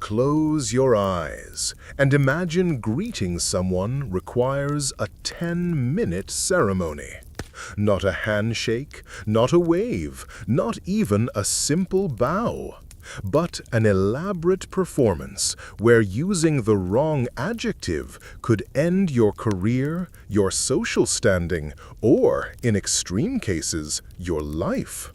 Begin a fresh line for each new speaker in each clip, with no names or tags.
Close your eyes and imagine greeting someone requires a 10-minute ceremony. Not a handshake, not a wave, not even a simple bow, but an elaborate performance where using the wrong adjective could end your career, your social standing, or, in extreme cases, your life.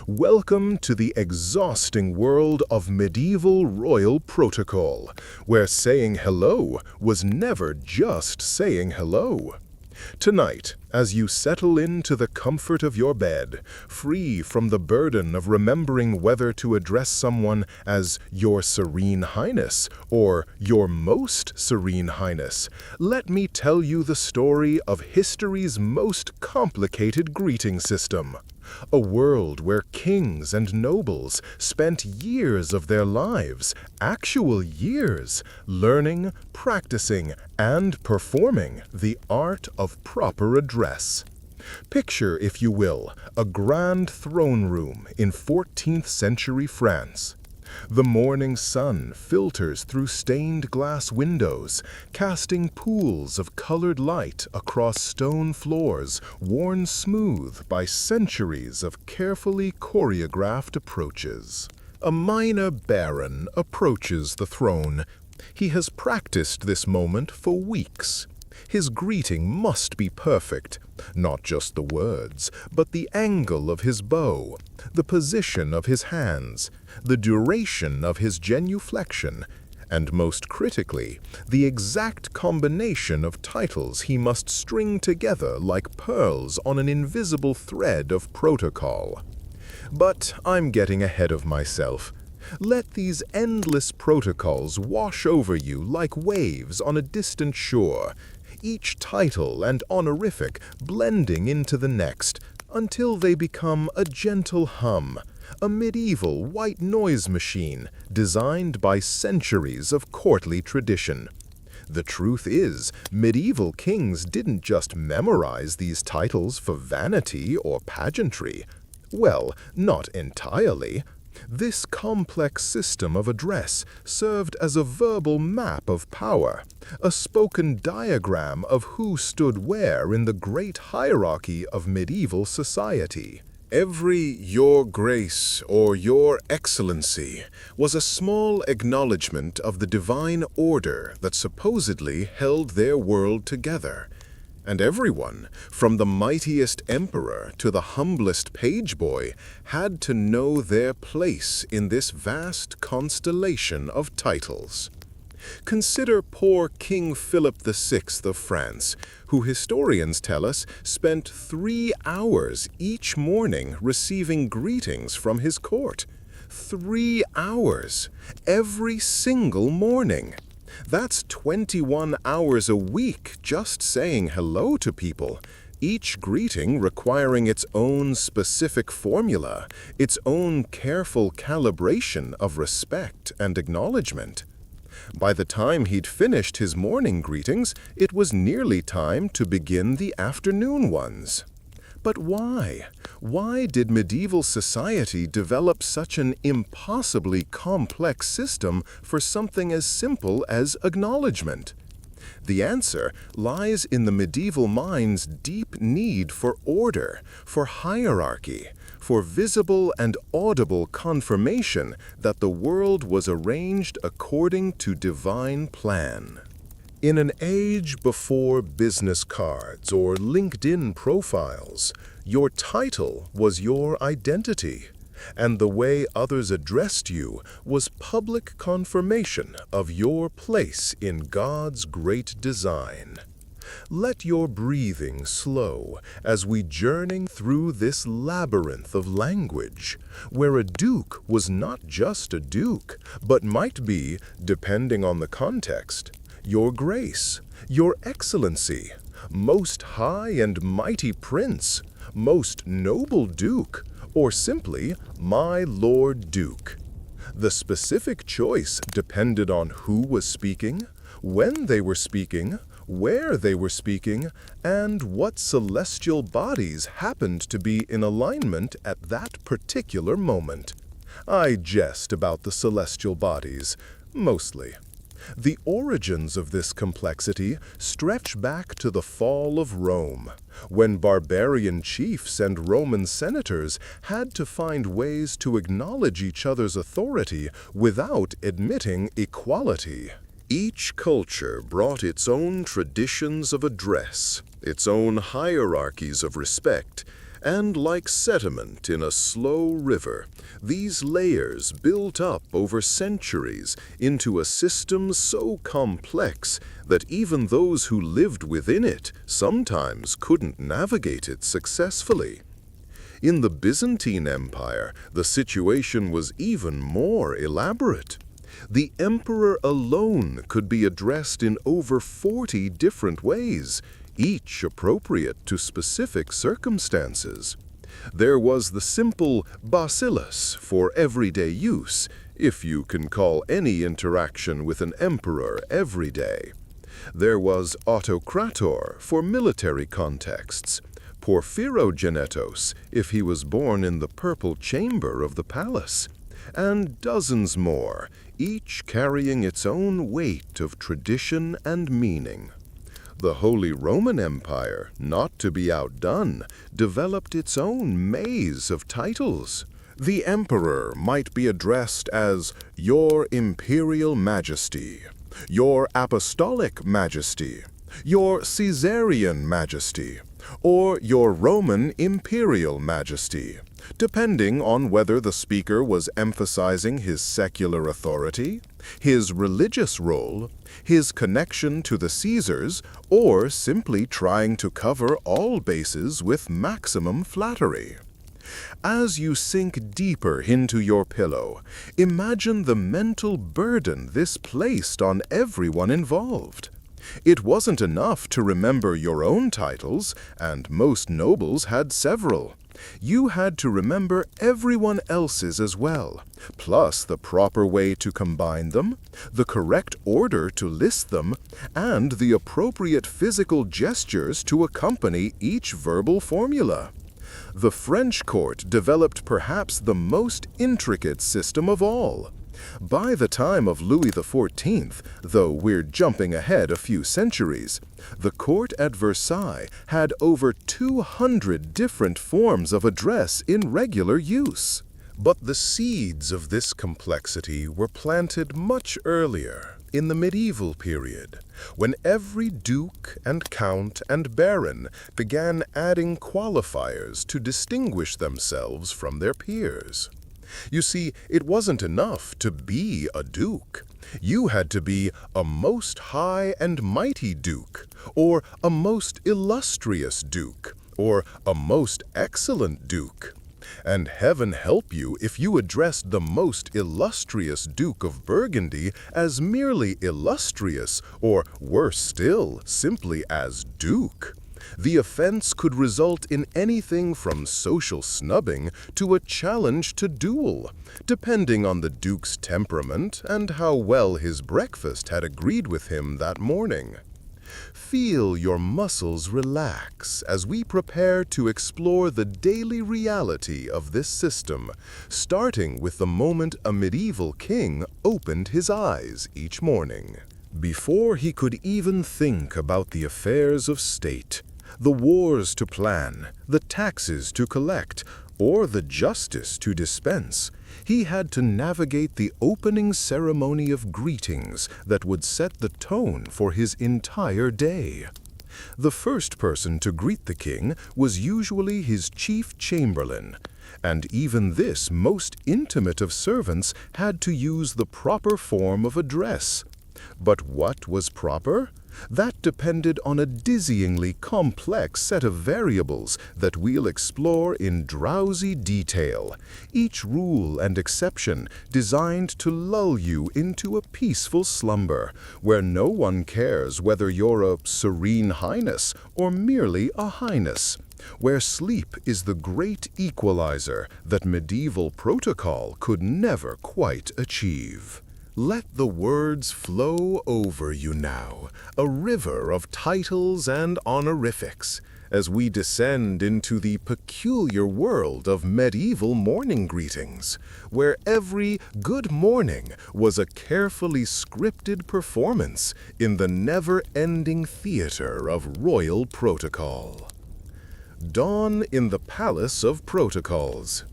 Welcome to the exhausting world of medieval royal protocol, where saying hello was never just saying hello. Tonight, as you settle into the comfort of your bed, free from the burden of remembering whether to address someone as Your Serene Highness or Your Most Serene Highness, let me tell you the story of history's most complicated greeting system. A world where kings and nobles spent years of their lives, actual years, learning, practicing, and performing the art of proper address. Picture, if you will, a grand throne room in 14th century France. The morning sun filters through stained glass windows, casting pools of colored light across stone floors worn smooth by centuries of carefully choreographed approaches. A minor baron approaches the throne. He has practiced this moment for weeks. His greeting must be perfect, not just the words, but the angle of his bow, the position of his hands, the duration of his genuflection, and most critically, the exact combination of titles he must string together like pearls on an invisible thread of protocol. But I'm getting ahead of myself. Let these endless protocols wash over you like waves on a distant shore, each title and honorific blending into the next, until they become a gentle hum, a medieval white noise machine designed by centuries of courtly tradition. The truth is, medieval kings didn't just memorize these titles for vanity or pageantry. Well, not entirely. This complex system of address served as a verbal map of power, a spoken diagram of who stood where in the great hierarchy of medieval society. Every Your Grace or Your Excellency was a small acknowledgement of the divine order that supposedly held their world together. And everyone, from the mightiest emperor to the humblest page boy, had to know their place in this vast constellation of titles. Consider poor King Philip VI of France, who historians tell us spent 3 hours each morning receiving greetings from his court. 3 hours, every single morning. That's 21 hours a week just saying hello to people, each greeting requiring its own specific formula, its own careful calibration of respect and acknowledgement. By the time he'd finished his morning greetings, it was nearly time to begin the afternoon ones. But why? Why did medieval society develop such an impossibly complex system for something as simple as acknowledgement? The answer lies in the medieval mind's deep need for order, for hierarchy, for visible and audible confirmation that the world was arranged according to divine plan. In an age before business cards or LinkedIn profiles, your title was your identity, and the way others addressed you was public confirmation of your place in God's great design. Let your breathing slow as we journey through this labyrinth of language, where a duke was not just a duke, but might be, depending on the context, Your Grace, Your Excellency, Most High and Mighty Prince, Most Noble Duke, or simply My Lord Duke. The specific choice depended on who was speaking, when they were speaking, where they were speaking, and what celestial bodies happened to be in alignment at that particular moment. I jest about the celestial bodies. Mostly. The origins of this complexity stretch back to the fall of Rome, when barbarian chiefs and Roman senators had to find ways to acknowledge each other's authority without admitting equality. Each culture brought its own traditions of address, its own hierarchies of respect, and like sediment in a slow river, these layers built up over centuries into a system so complex that even those who lived within it sometimes couldn't navigate it successfully. In the Byzantine Empire, the situation was even more elaborate. The emperor alone could be addressed in over 40 different ways, each appropriate to specific circumstances. There was the simple basileus for everyday use, if you can call any interaction with an emperor everyday. There was autokrator for military contexts, porphyrogenetos if he was born in the purple chamber of the palace, and dozens more, each carrying its own weight of tradition and meaning. The Holy Roman Empire, not to be outdone, developed its own maze of titles. The emperor might be addressed as Your Imperial Majesty, Your Apostolic Majesty, Your Caesarian Majesty, or Your Roman Imperial Majesty, depending on whether the speaker was emphasizing his secular authority, his religious role, his connection to the Caesars, or simply trying to cover all bases with maximum flattery. As you sink deeper into your pillow, imagine the mental burden this placed on everyone involved. It wasn't enough to remember your own titles, and most nobles had several. You had to remember everyone else's as well, plus the proper way to combine them, the correct order to list them, and the appropriate physical gestures to accompany each verbal formula. The French court developed perhaps the most intricate system of all. By the time of Louis XIV, though we're jumping ahead a few centuries, the court at Versailles had over 200 different forms of address in regular use. But the seeds of this complexity were planted much earlier, in the medieval period, when every duke and count and baron began adding qualifiers to distinguish themselves from their peers. You see, it wasn't enough to be a duke. You had to be a most high and mighty duke, or a most illustrious duke, or a most excellent duke. And heaven help you if you addressed the most illustrious Duke of Burgundy as merely illustrious, or worse still, simply as Duke. The offense could result in anything from social snubbing to a challenge to duel, depending on the Duke's temperament and how well his breakfast had agreed with him that morning. Feel your muscles relax as we prepare to explore the daily reality of this system, starting with the moment a medieval king opened his eyes each morning. Before he could even think about the affairs of state, the wars to plan, the taxes to collect, or the justice to dispense, he had to navigate the opening ceremony of greetings that would set the tone for his entire day. The first person to greet the king was usually his chief chamberlain, and even this most intimate of servants had to use the proper form of address. But what was proper? That depended on a dizzyingly complex set of variables that we'll explore in drowsy detail, each rule and exception designed to lull you into a peaceful slumber, where no one cares whether you're a serene highness or merely a highness, where sleep is the great equalizer that medieval protocol could never quite achieve. Let the words flow over you now, a river of titles and honorifics, as we descend into the peculiar world of medieval morning greetings, where every good morning was a carefully scripted performance in the never-ending theater of royal protocol. Dawn in the Palace of Protocols.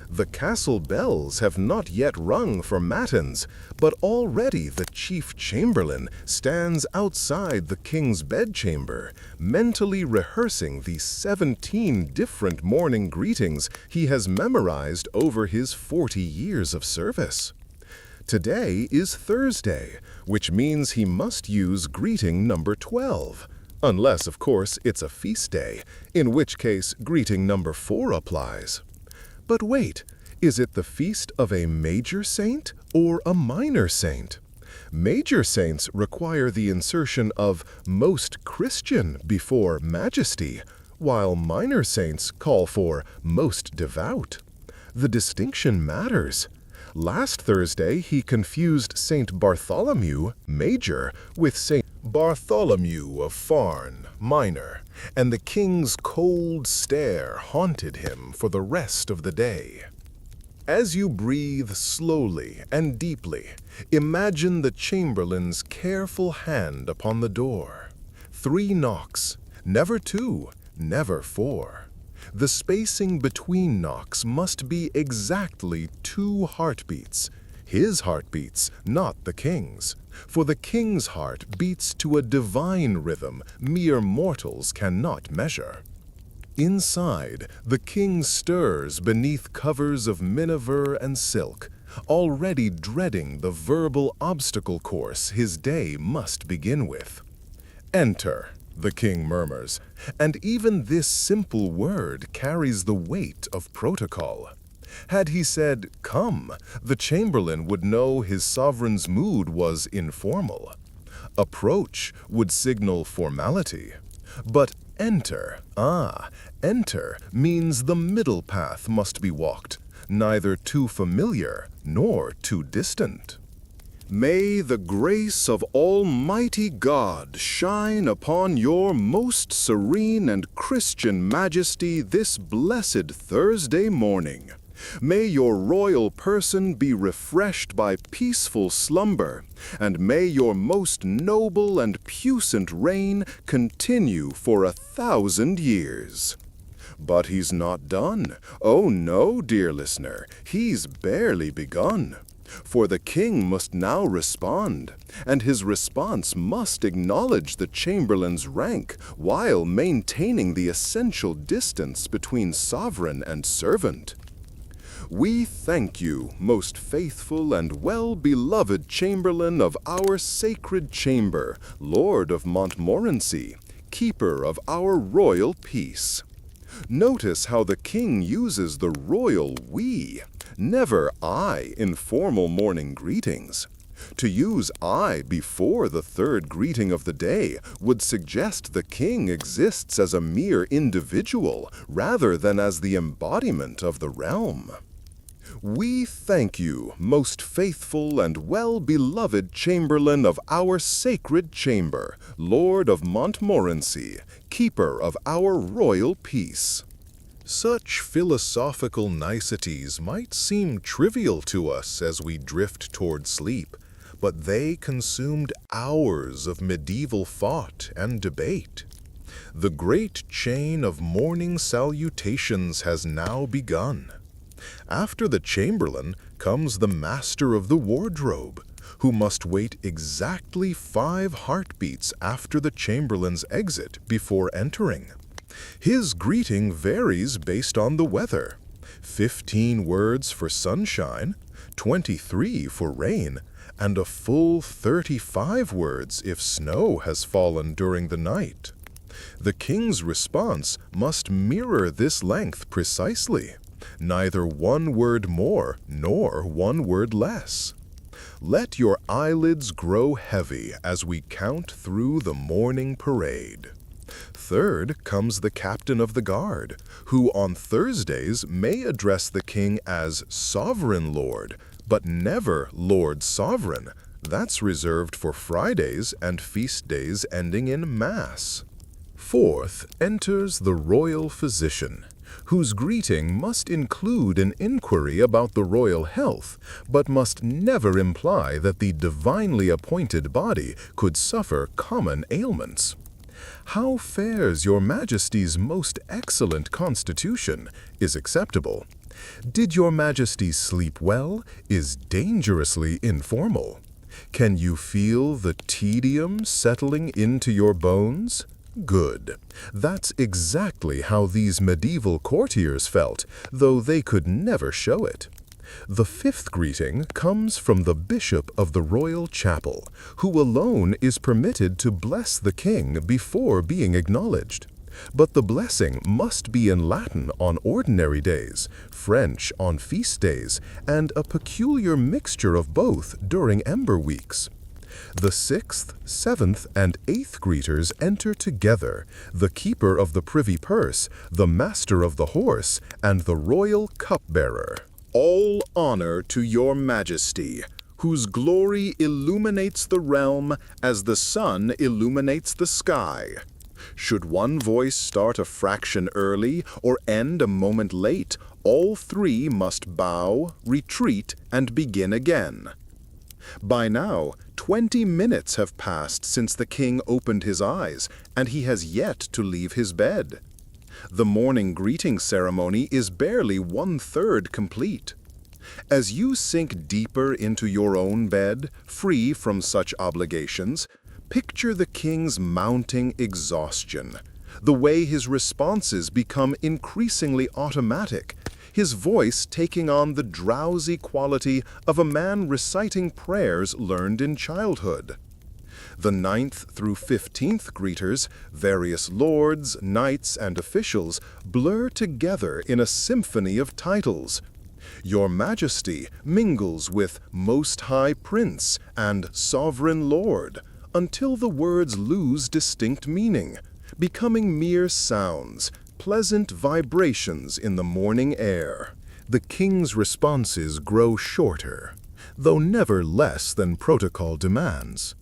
The castle bells have not yet rung for matins, but already the chief chamberlain stands outside the king's bedchamber, mentally rehearsing the 17 different morning greetings he has memorized over his 40 years of service. Today is Thursday, which means he must use greeting number 12. Unless, of course, it's a feast day, in which case greeting number 4 applies. But wait, is it the feast of a major saint or a minor saint? Major saints require the insertion of most Christian before majesty, while minor saints call for most devout. The distinction matters. Last Thursday, he confused Saint Bartholomew, major, with Saint Bartholomew of Farn, minor, and the king's cold stare haunted him for the rest of the day. As you breathe slowly and deeply, imagine the chamberlain's careful hand upon the door. 3 knocks, never 2, never 4. The spacing between knocks must be exactly 2 heartbeats. His heartbeats, not the king's. For the king's heart beats to a divine rhythm mere mortals cannot measure. Inside, the king stirs beneath covers of miniver and silk, already dreading the verbal obstacle course his day must begin with. "Enter," the king murmurs, and even this simple word carries the weight of protocol. Had he said, "Come," the chamberlain would know his sovereign's mood was informal. "Approach" would signal formality. But enter means the middle path must be walked, neither too familiar nor too distant. May the grace of Almighty God shine upon your most serene and Christian majesty this blessed Thursday morning. May your royal person be refreshed by peaceful slumber, and may your most noble and puissant reign continue for 1,000 years. But he's not done. Oh no, dear listener, he's barely begun. For the king must now respond, and his response must acknowledge the chamberlain's rank while maintaining the essential distance between sovereign and servant. "We thank you, most faithful and well-beloved chamberlain of our sacred chamber, Lord of Montmorency, keeper of our royal peace." Notice how the king uses the royal "we," never "I" in formal morning greetings. To use "I" before the 3rd greeting of the day would suggest the king exists as a mere individual rather than as the embodiment of the realm. "We thank you, most faithful and well-beloved chamberlain of our sacred chamber, Lord of Montmorency, keeper of our royal peace." Such philosophical niceties might seem trivial to us as we drift toward sleep, but they consumed hours of medieval thought and debate. The great chain of morning salutations has now begun. After the chamberlain comes the master of the wardrobe, who must wait exactly 5 heartbeats after the chamberlain's exit before entering. His greeting varies based on the weather. 15 words for sunshine, 23 for rain, and a full 35 words if snow has fallen during the night. The king's response must mirror this length precisely. Neither 1 word more nor 1 word less. Let your eyelids grow heavy as we count through the morning parade. Third comes the captain of the guard, who on Thursdays may address the king as Sovereign Lord, but never Lord Sovereign. That's reserved for Fridays and feast days ending in Mass. Fourth enters the royal physician, whose greeting must include an inquiry about the royal health, but must never imply that the divinely appointed body could suffer common ailments. "How fares your Majesty's most excellent constitution?" is acceptable. "Did your Majesty sleep well?" is dangerously informal. "Can you feel the tedium settling into your bones?" Good. That's exactly how these medieval courtiers felt, though they could never show it. The fifth greeting comes from the bishop of the royal chapel, who alone is permitted to bless the king before being acknowledged. But the blessing must be in Latin on ordinary days, French on feast days, and a peculiar mixture of both during ember weeks. The sixth, seventh, and eighth greeters enter together, the keeper of the privy purse, the master of the horse, and the royal cupbearer. "All honor to your Majesty, whose glory illuminates the realm as the sun illuminates the sky." Should one voice start a fraction early or end a moment late, all three must bow, retreat, and begin again. By now, 20 minutes have passed since the king opened his eyes, and he has yet to leave his bed. The morning greeting ceremony is barely 1/3 complete. As you sink deeper into your own bed, free from such obligations, picture the king's mounting exhaustion, the way his responses become increasingly automatic, his voice taking on the drowsy quality of a man reciting prayers learned in childhood. The 9th through 15th greeters, various lords, knights, and officials, blur together in a symphony of titles. Your Majesty mingles with Most High Prince and Sovereign Lord, until the words lose distinct meaning, becoming mere sounds, pleasant vibrations in the morning air. The king's responses grow shorter, though never less than protocol demands.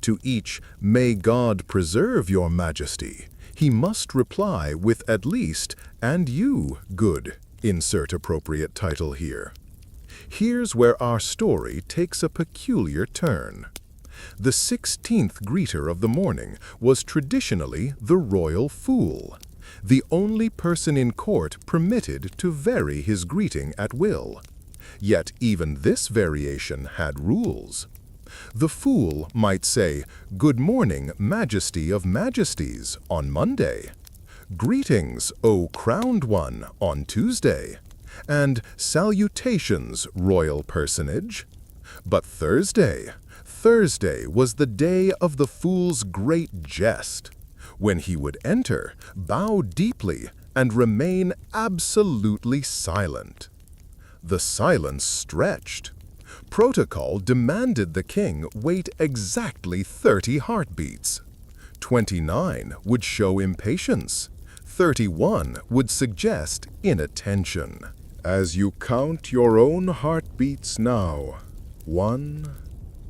To each, "May God preserve your Majesty," he must reply with at least, "And you, good," insert appropriate title here. Here's where our story takes a peculiar turn. The 16th greeter of the morning was traditionally the royal fool, the only person in court permitted to vary his greeting at will. Yet even this variation had rules. The fool might say, "Good morning, Majesty of Majesties," on Monday, "Greetings, O crowned one," on Tuesday, and "Salutations, royal personage." But Thursday was the day of the fool's great jest, when he would enter, bow deeply, and remain absolutely silent. The silence stretched. Protocol demanded the king wait exactly 30 heartbeats. 29 would show impatience. 31 would suggest inattention. As you count your own heartbeats now, 1,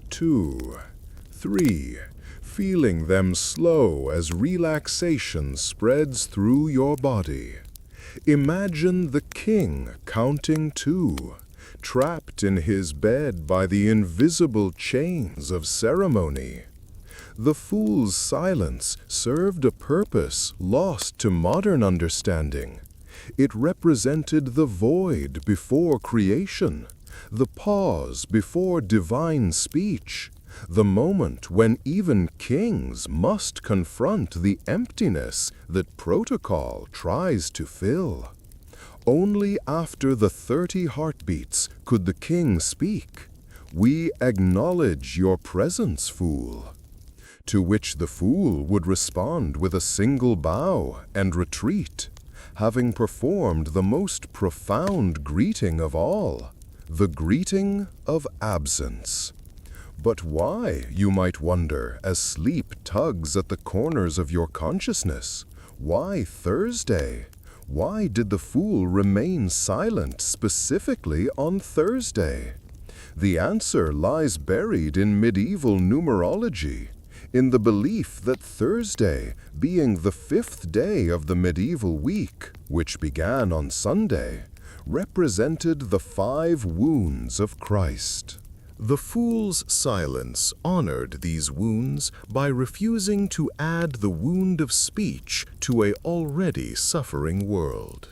2, 3, feeling them slow as relaxation spreads through your body. Imagine the king counting 2, trapped in his bed by the invisible chains of ceremony. The fool's silence served a purpose lost to modern understanding. It represented the void before creation, the pause before divine speech, the moment when even kings must confront the emptiness that protocol tries to fill. Only after the 30 heartbeats could the king speak, "We acknowledge your presence, fool." To which the fool would respond with a single bow and retreat, having performed the most profound greeting of all, the greeting of absence. But why, you might wonder, as sleep tugs at the corners of your consciousness? Why Thursday? Why did the fool remain silent specifically on Thursday? The answer lies buried in medieval numerology. in the belief that Thursday, being the 5th day of the medieval week, which began on Sunday, represented the 5 wounds of Christ. The fool's silence honored these wounds by refusing to add the wound of speech to an already suffering world.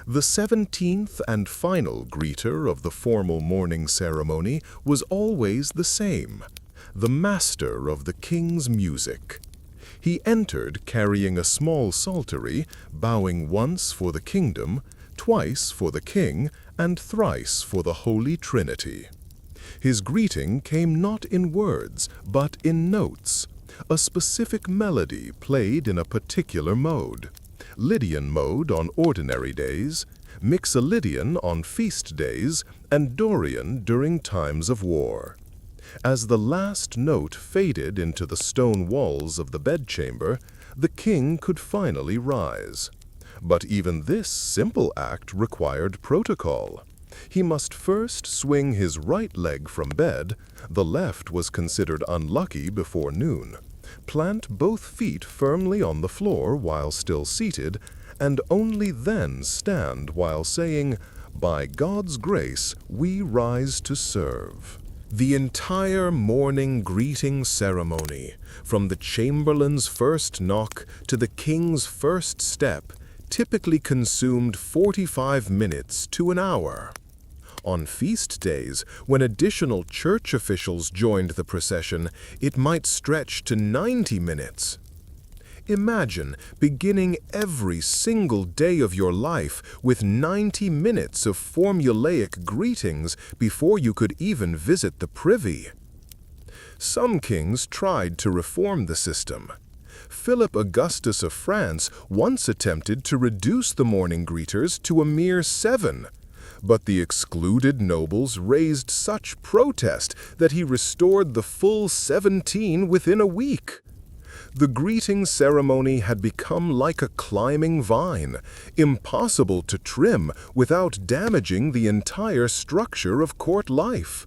The 17th and final greeter of the formal morning ceremony was always the same, the master of the king's music. He entered carrying a small psaltery, bowing once for the kingdom, twice for the king, and thrice for the Holy Trinity. His greeting came not in words, but in notes, a specific melody played in a particular mode. Lydian mode on ordinary days, Mixolydian on feast days, and Dorian during times of war. As the last note faded into the stone walls of the bedchamber, the king could finally rise. But even this simple act required protocol. He must first swing his right leg from bed, the left was considered unlucky before noon, plant both feet firmly on the floor while still seated, and only then stand while saying, "By God's grace, we rise to serve." The entire morning greeting ceremony, from the chamberlain's first knock to the king's first step, typically consumed 45 minutes to an hour. On feast days, when additional church officials joined the procession, it might stretch to 90 minutes. Imagine beginning every single day of your life with 90 minutes of formulaic greetings before you could even visit the privy. Some kings tried to reform the system. Philip Augustus of France once attempted to reduce the morning greeters to a mere 7. But the excluded nobles raised such protest that he restored the full 17 within a week. The greeting ceremony had become like a climbing vine, impossible to trim without damaging the entire structure of court life.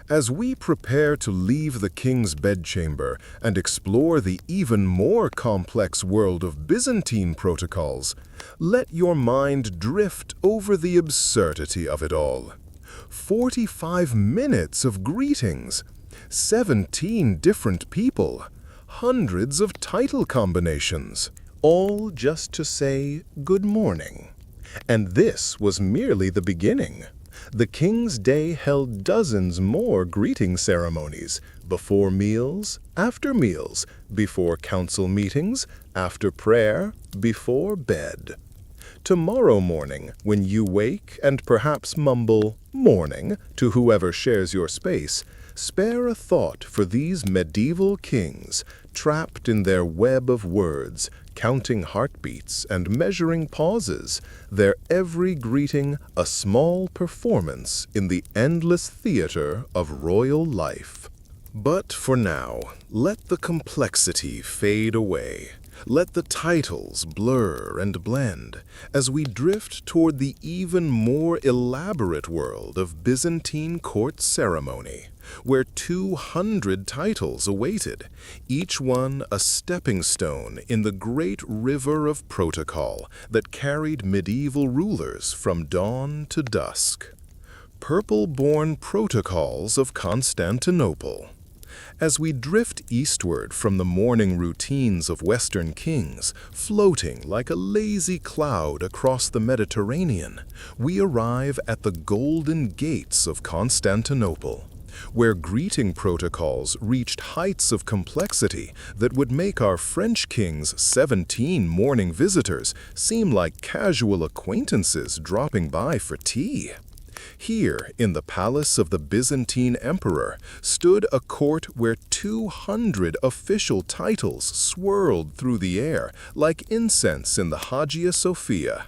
As we prepare to leave the king's bedchamber and explore the even more complex world of Byzantine protocols, let your mind drift over the absurdity of it all. 45 minutes of greetings, 17 different people, hundreds of title combinations, all just to say good morning. And this was merely the beginning. The King's Day held dozens more greeting ceremonies, before meals, after meals, before council meetings, after prayer, before bed. Tomorrow morning, when you wake and perhaps mumble "morning" to whoever shares your space, spare a thought for these medieval kings, trapped in their web of words, counting heartbeats and measuring pauses, their every greeting a small performance in the endless theater of royal life. But for now, let the complexity fade away. Let the titles blur and blend as we drift toward the even more elaborate world of Byzantine court ceremony, where 200 titles awaited, each one a stepping stone in the great river of protocol that carried medieval rulers from dawn to dusk. Purple-born protocols of Constantinople. As we drift eastward from the morning routines of Western kings, floating like a lazy cloud across the Mediterranean, we arrive at the golden gates of Constantinople, where greeting protocols reached heights of complexity that would make our French king's 17 morning visitors seem like casual acquaintances dropping by for tea. Here, in the palace of the Byzantine emperor, stood a court where 200 official titles swirled through the air like incense in the Hagia Sophia,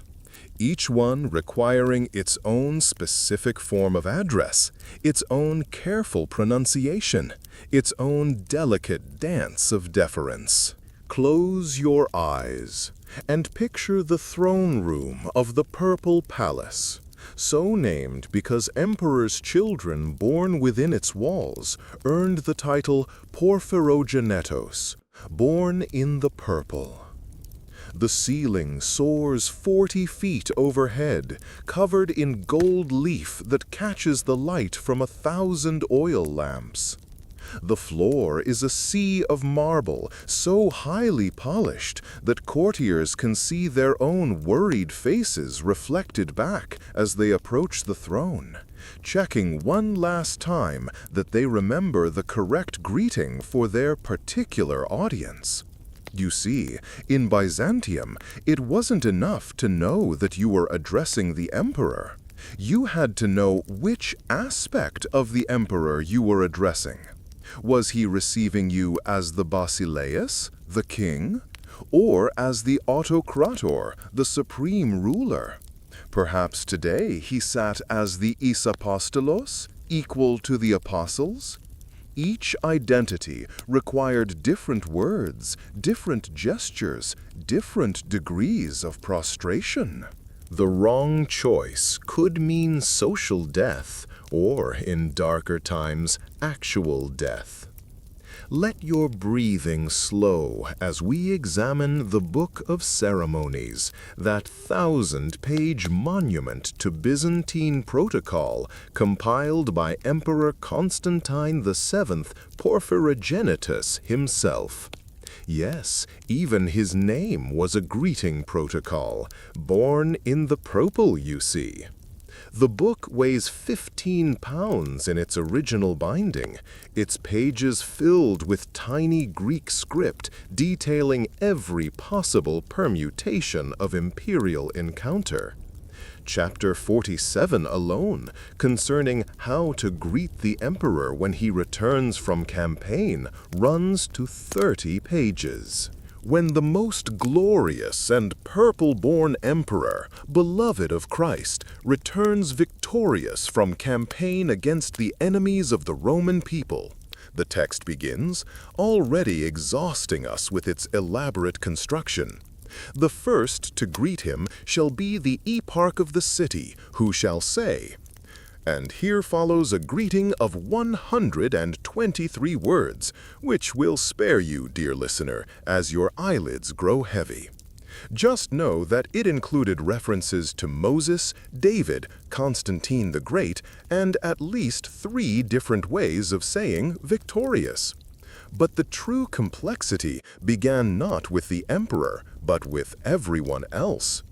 each one requiring its own specific form of address, its own careful pronunciation, its own delicate dance of deference. Close your eyes and picture the throne room of the Purple Palace, So named because emperors' children born within its walls earned the title Porphyrogenetos, born in the purple. The ceiling soars 40 feet overhead, covered in gold leaf that catches the light from 1,000 oil lamps. The floor is a sea of marble, so highly polished that courtiers can see their own worried faces reflected back as they approach the throne, checking one last time that they remember the correct greeting for their particular audience. You see, in Byzantium, it wasn't enough to know that you were addressing the emperor. You had to know which aspect of the emperor you were addressing. Was he receiving you as the Basileus, the king, or as the autokrator, the supreme ruler? Perhaps today he sat as the isapostolos, equal to the apostles? Each identity required different words, different gestures, different degrees of prostration. The wrong choice could mean social death, or, in darker times, actual death. Let your breathing slow as we examine the Book of Ceremonies, that 1,000-page monument to Byzantine protocol compiled by Emperor Constantine VII Porphyrogenitus himself. Yes, even his name was a greeting protocol, born in the purple, you see. The book weighs 15 pounds in its original binding, its pages filled with tiny Greek script detailing every possible permutation of imperial encounter. Chapter 47 alone, concerning how to greet the emperor when he returns from campaign, runs to 30 pages. When the most glorious and purple-born emperor, beloved of Christ, returns victorious from campaign against the enemies of the Roman people, the text begins, already exhausting us with its elaborate construction. The first to greet him shall be the eparch of the city, who shall say, and here follows a greeting of 123 words, which will spare you, dear listener, as your eyelids grow heavy. Just know that it included references to Moses, David, Constantine the Great, and at least 3 different ways of saying victorious. But the true complexity began not with the emperor, but with everyone else.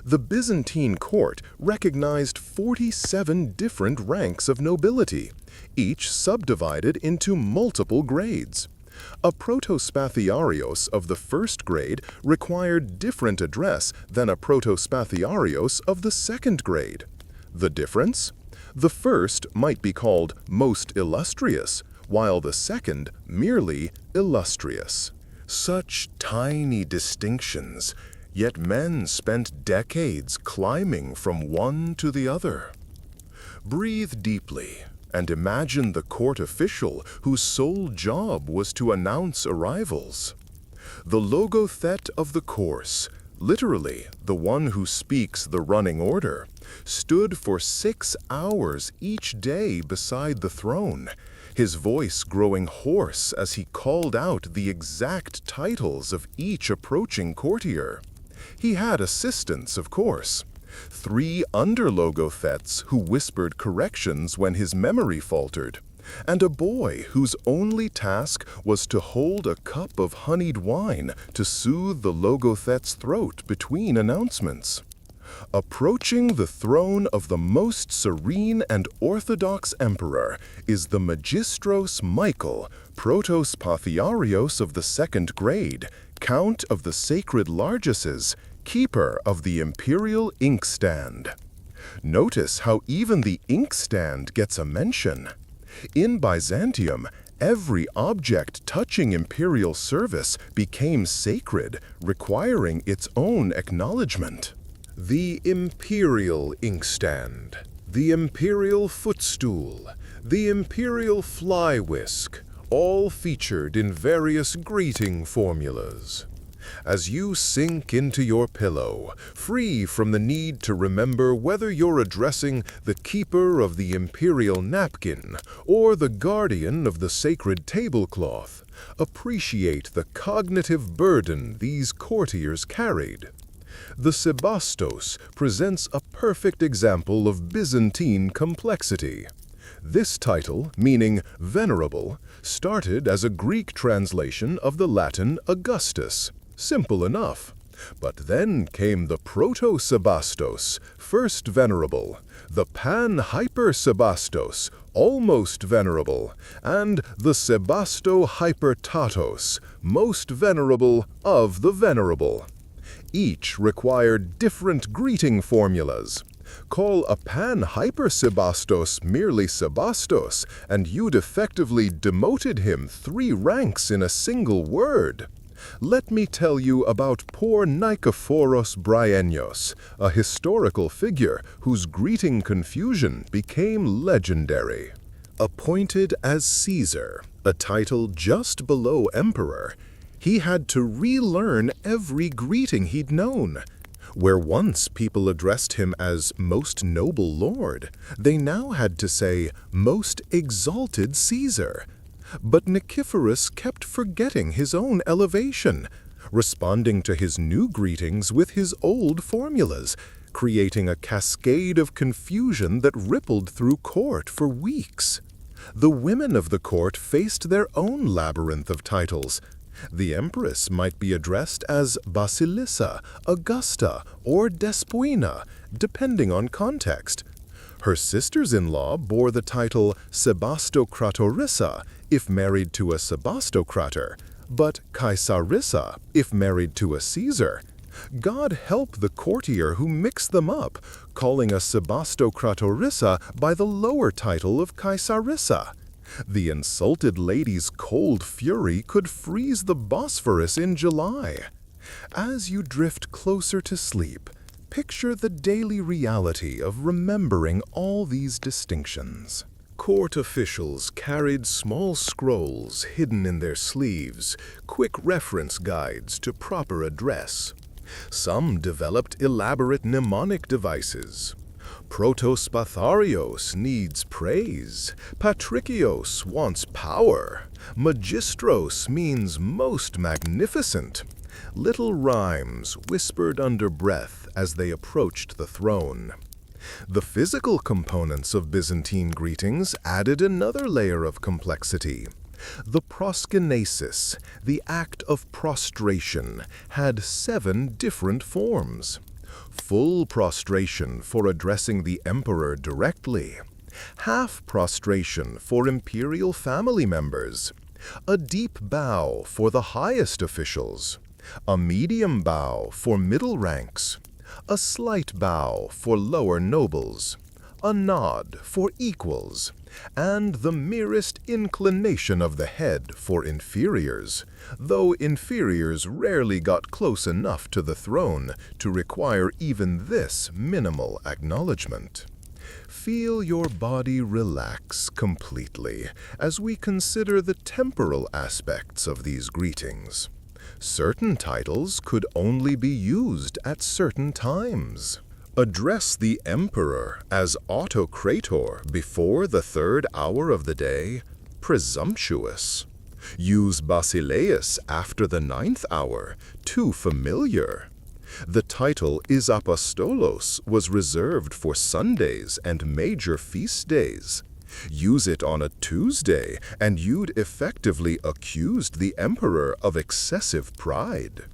The Byzantine court recognized 47 different ranks of nobility, each subdivided into multiple grades. A protospathiarios of the first grade required different address than a protospathiarios of the second grade. The difference? The first might be called most illustrious, while the second merely illustrious. Such tiny distinctions, yet men spent decades climbing from one to the other. Breathe deeply and imagine the court official whose sole job was to announce arrivals. The logothet of the course, literally the one who speaks the running order, stood for 6 hours each day beside the throne, his voice growing hoarse as he called out the exact titles of each approaching courtier. He had assistants, of course. 3 under-logothets who whispered corrections when his memory faltered, and a boy whose only task was to hold a cup of honeyed wine to soothe the logothet's throat between announcements. Approaching the throne of the most serene and orthodox emperor is the Magistros Michael, protospathiarios of the second grade, Count of the Sacred Largesses, keeper of the imperial inkstand. Notice how even the inkstand gets a mention. In Byzantium, every object touching imperial service became sacred, requiring its own acknowledgement. The imperial inkstand, the imperial footstool, the imperial fly whisk, all featured in various greeting formulas. As you sink into your pillow, free from the need to remember whether you're addressing the keeper of the imperial napkin or the guardian of the sacred tablecloth, appreciate the cognitive burden these courtiers carried. The Sebastos presents a perfect example of Byzantine complexity. This title, meaning venerable, started as a Greek translation of the Latin Augustus. Simple enough. But then came the Proto-Sebastos, first venerable, the Pan-Hyper-Sebastos, almost venerable, and the Sebasto-Hypertatos, most venerable of the venerable. Each required different greeting formulas. Call a Pan-Hyper-Sebastos merely Sebastos, and you'd effectively demoted him 3 ranks in a single word. Let me tell you about poor Nikephoros Bryennios, a historical figure whose greeting confusion became legendary. Appointed as Caesar, a title just below emperor, he had to relearn every greeting he'd known. Where once people addressed him as Most Noble Lord, they now had to say Most Exalted Caesar. But Nicephorus kept forgetting his own elevation, responding to his new greetings with his old formulas, creating a cascade of confusion that rippled through court for weeks. The women of the court faced their own labyrinth of titles. The empress might be addressed as Basilissa, Augusta, or Despoina, depending on context. Her sisters-in-law bore the title Sebastocratorissa if married to a Sebastocrator, but Caesarissa if married to a Caesar. God help the courtier who mixed them up, calling a Sebastocratorissa by the lower title of Caesarissa. The insulted lady's cold fury could freeze the Bosphorus in July. As you drift closer to sleep, picture the daily reality of remembering all these distinctions. Court officials carried small scrolls hidden in their sleeves, quick reference guides to proper address. Some developed elaborate mnemonic devices. Protospatharios needs praise. Patricios wants power. Magistros means most magnificent. Little rhymes whispered under breath as they approached the throne. The physical components of Byzantine greetings added another layer of complexity. The proskynesis, the act of prostration, had 7 different forms. Full prostration for addressing the emperor directly. Half prostration for imperial family members. A deep bow for the highest officials. A medium bow for middle ranks. A slight bow for lower nobles. A nod for equals. And the merest inclination of the head for inferiors, though inferiors rarely got close enough to the throne to require even this minimal acknowledgement. Feel your body relax completely as we consider the temporal aspects of these greetings. Certain titles could only be used at certain times. Address the emperor as autocrator before the 3rd hour of the day, presumptuous. Use Basileus after the 9th hour, too familiar. The title Isapostolos was reserved for Sundays and major feast days. Use it on a Tuesday, and you'd effectively accused the emperor of excessive pride.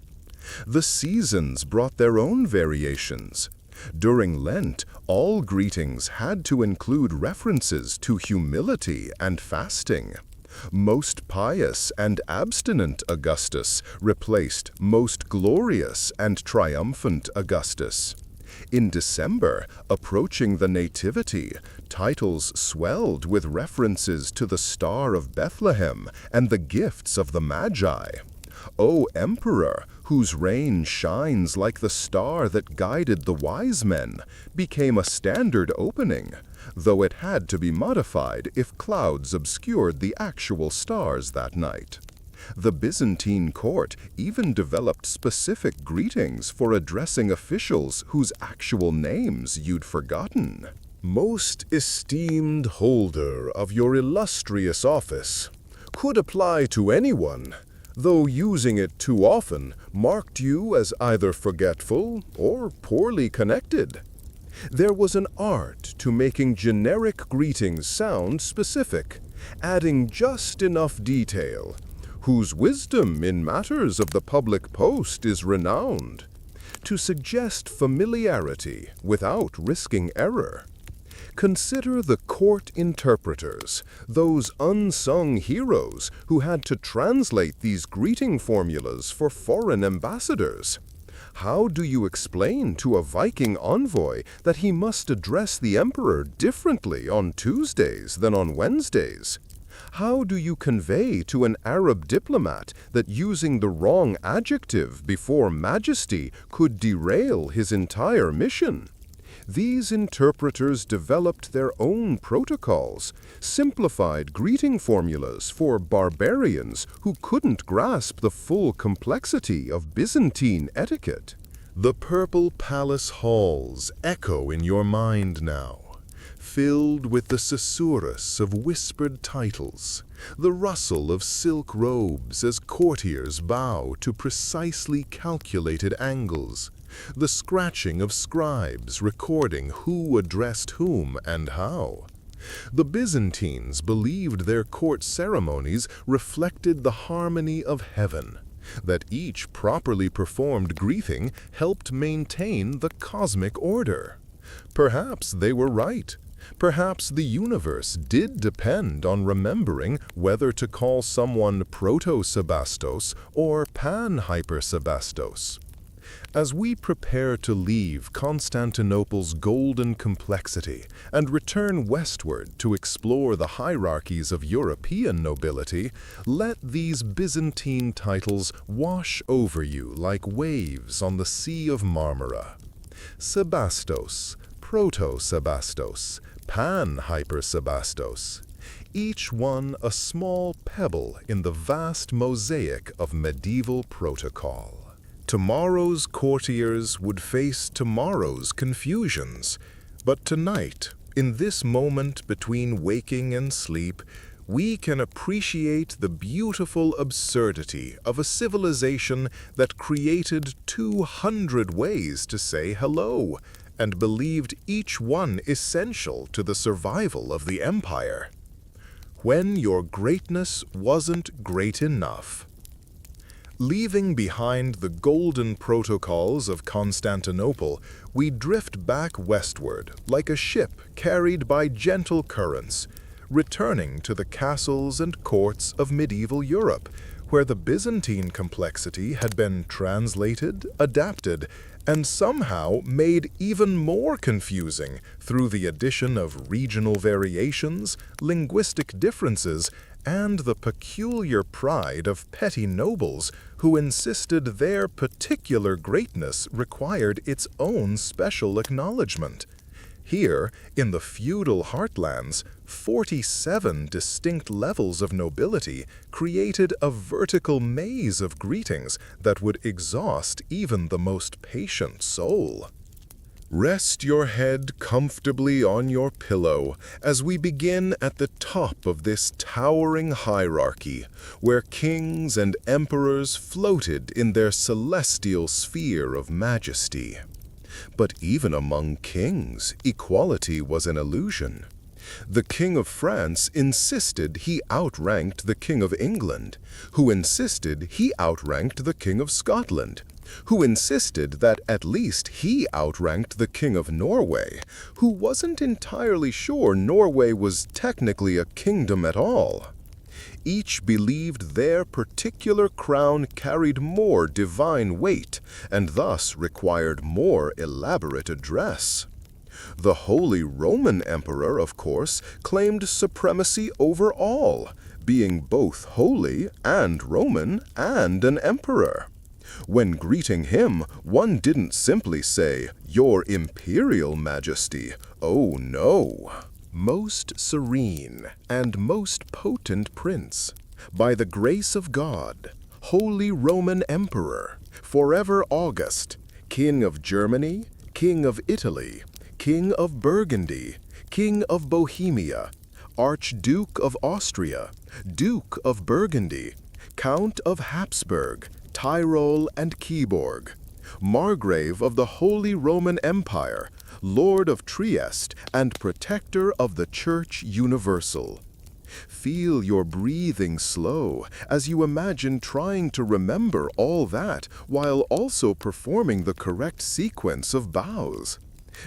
The seasons brought their own variations. During Lent, all greetings had to include references to humility and fasting. Most pious and abstinent Augustus replaced most glorious and triumphant Augustus. In December, approaching the Nativity, titles swelled with references to the Star of Bethlehem and the gifts of the Magi. O Emperor, whose reign shines like the star that guided the wise men, became a standard opening, though it had to be modified if clouds obscured the actual stars that night. The Byzantine court even developed specific greetings for addressing officials whose actual names you'd forgotten. Most esteemed holder of your illustrious office could apply to anyone, though using it too often marked you as either forgetful or poorly connected. There was an art to making generic greetings sound specific, adding just enough detail, whose wisdom in matters of the public post is renowned, to suggest familiarity without risking error. Consider the court interpreters, those unsung heroes who had to translate these greeting formulas for foreign ambassadors. How do you explain to a Viking envoy that he must address the emperor differently on Tuesdays than on Wednesdays? How do you convey to an Arab diplomat that using the wrong adjective before majesty could derail his entire mission? These interpreters developed their own protocols, simplified greeting formulas for barbarians who couldn't grasp the full complexity of Byzantine etiquette. The purple palace halls echo in your mind now, filled with the susurrus of whispered titles, the rustle of silk robes as courtiers bow to precisely calculated angles, the scratching of scribes recording who addressed whom and how. The Byzantines believed their court ceremonies reflected the harmony of heaven, that each properly performed greeting helped maintain the cosmic order. Perhaps they were right. Perhaps the universe did depend on remembering whether to call someone Proto-Sebastos or Pan-Hyper-Sebastos. As we prepare to leave Constantinople's golden complexity and return westward to explore the hierarchies of European nobility, let these Byzantine titles wash over you like waves on the Sea of Marmara. Sebastos, Proto-Sebastos, Pan-Hyper-Sebastos, each one a small pebble in the vast mosaic of medieval protocol. Tomorrow's courtiers would face tomorrow's confusions, but tonight, in this moment between waking and sleep, we can appreciate the beautiful absurdity of a civilization that created 200 ways to say hello, and believed each one essential to the survival of the empire. When your greatness wasn't great enough. Leaving behind the golden protocols of Constantinople, we drift back westward like a ship carried by gentle currents, returning to the castles and courts of medieval Europe, where the Byzantine complexity had been translated, adapted, and somehow made even more confusing through the addition of regional variations, linguistic differences, and the peculiar pride of petty nobles who insisted their particular greatness required its own special acknowledgement. Here, in the feudal heartlands, 47 distinct levels of nobility created a vertical maze of greetings that would exhaust even the most patient soul. Rest your head comfortably on your pillow as we begin at the top of this towering hierarchy, where kings and emperors floated in their celestial sphere of majesty. But even among kings, equality was an illusion. The King of France insisted he outranked the King of England, who insisted he outranked the King of Scotland, who insisted that at least he outranked the King of Norway, who wasn't entirely sure Norway was technically a kingdom at all. Each believed their particular crown carried more divine weight and thus required more elaborate address. The Holy Roman Emperor, of course, claimed supremacy over all, being both holy and Roman and an emperor. When greeting him, one didn't simply say, "Your Imperial Majesty." Oh no! "Most serene and most potent prince," By the grace of God, Holy Roman Emperor, forever August, King of Germany, King of Italy, King of Burgundy, King of Bohemia, Archduke of Austria, Duke of Burgundy, Count of Habsburg, Tyrol and Kyborg, Margrave of the Holy Roman Empire, Lord of Trieste and Protector of the Church Universal. Feel your breathing slow as you imagine trying to remember all that while also performing the correct sequence of bows.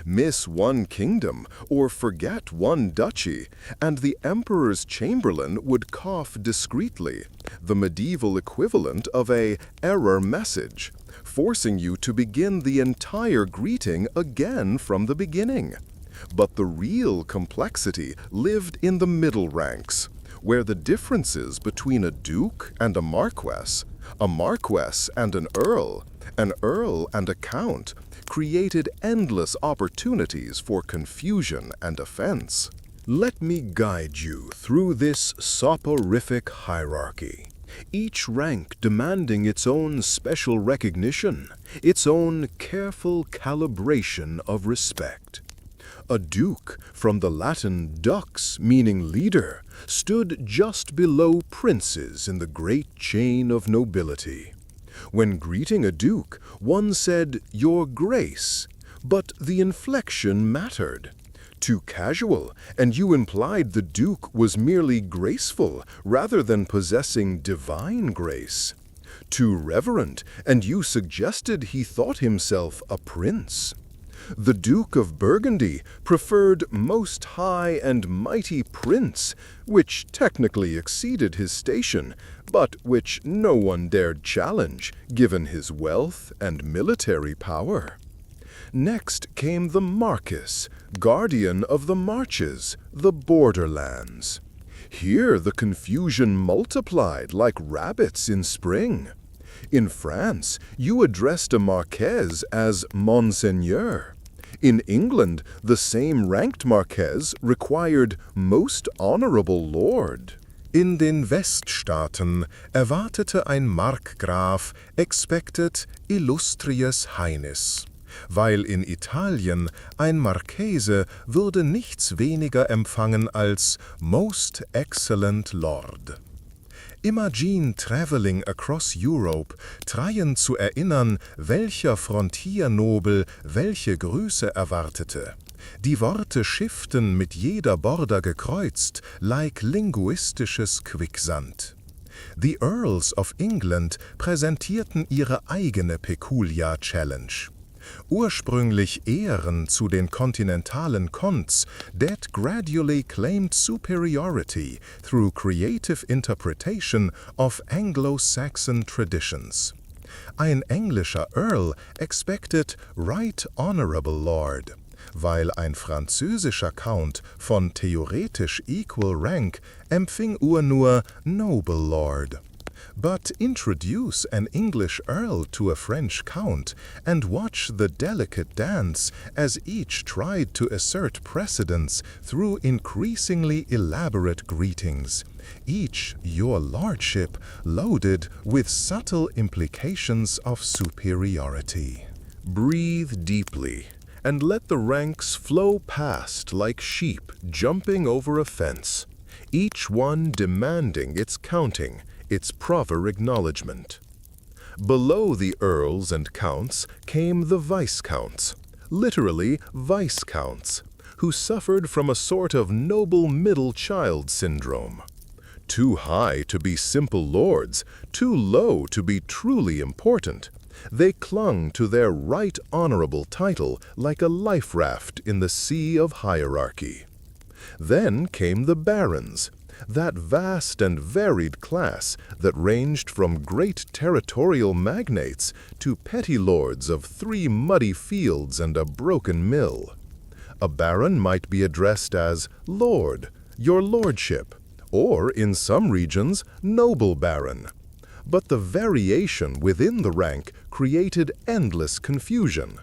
Miss one kingdom or forget one duchy, and the emperor's chamberlain would cough discreetly, the medieval equivalent of a error message, forcing you to begin the entire greeting again from the beginning. But the real complexity lived in the middle ranks, where the differences between a duke and a marquess and an earl and a count, created endless opportunities for confusion and offense. Let me guide you through this soporific hierarchy, each rank demanding its own special recognition, its own careful calibration of respect. A duke, from the Latin dux, meaning leader, stood just below princes in the great chain of nobility. When greeting a duke, one said, "Your Grace," but the inflection mattered. Too casual, and you implied the duke was merely graceful rather than possessing divine grace. Too reverent, and you suggested he thought himself a prince. The Duke of Burgundy preferred Most High and Mighty Prince, which technically exceeded his station, but which no one dared challenge, given his wealth and military power. Next came the Marquis, guardian of the marches, the borderlands. Here the confusion multiplied like rabbits in spring. In France, you addressed a Marquess as Monseigneur. In England, the same ranked Marquess required Most Honorable Lord. In den Weststaaten erwartete ein Markgraf expected Illustrious Highness, weil in Italien ein Marchese würde nichts weniger empfangen als Most Excellent Lord. Imagine traveling across Europe, trying zu erinnern, welcher Frontiernobel welche Grüße erwartete. Die Worte schifften mit jeder Border gekreuzt, like linguistisches Quicksand. The Earls of England präsentierten ihre eigene Peculiar-Challenge. Ursprünglich Ehren zu den kontinentalen Counts that gradually claimed superiority through creative interpretation of Anglo-Saxon traditions. Ein englischer Earl expected Right Honorable Lord, weil ein französischer Count von theoretisch equal rank empfing nur Noble Lord. But introduce an English earl to a French count and watch the delicate dance as each tried to assert precedence through increasingly elaborate greetings, each your lordship loaded with subtle implications of superiority. Breathe deeply and let the ranks flow past like sheep jumping over a fence, each one demanding its counting, its proper acknowledgement. Below the earls and counts came the viscounts, literally vice-counts, who suffered from a sort of noble middle child syndrome. Too high to be simple lords, too low to be truly important, they clung to their right honorable title like a life raft in the sea of hierarchy. Then came the barons, that vast and varied class that ranged from great territorial magnates to petty lords of 3 muddy fields and a broken mill. A baron might be addressed as Lord, your lordship, or in some regions, noble baron. But the variation within the rank created endless confusion.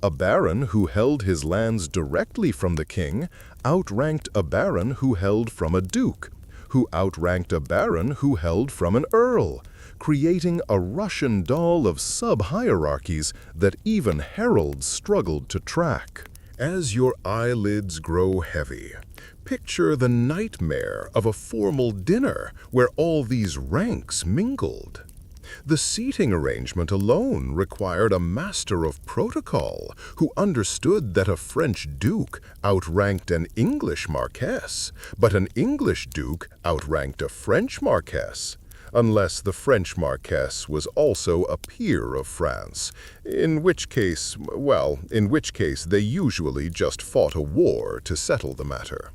A baron who held his lands directly from the king outranked a baron who held from a duke, who outranked a baron who held from an earl, creating a Russian doll of sub-hierarchies that even heralds struggled to track. As your eyelids grow heavy, picture the nightmare of a formal dinner where all these ranks mingled. The seating arrangement alone required a master of protocol who understood that a French duke outranked an English marquess, but an English duke outranked a French marquess, unless the French marquess was also a peer of France, in which case they usually just fought a war to settle the matter.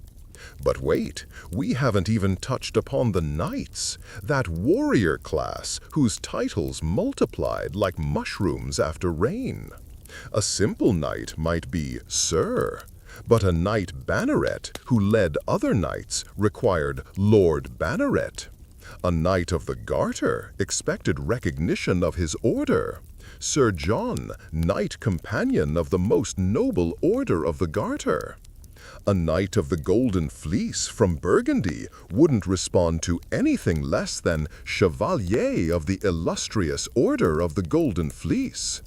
But wait, we haven't even touched upon the knights, that warrior class whose titles multiplied like mushrooms after rain. A simple knight might be Sir, but a knight banneret who led other knights required Lord Banneret. A Knight of the Garter expected recognition of his order. Sir John, Knight Companion of the most noble order of the Garter. A Knight of the Golden Fleece from Burgundy wouldn't respond to anything less than Chevalier of the illustrious Order of the Golden Fleece.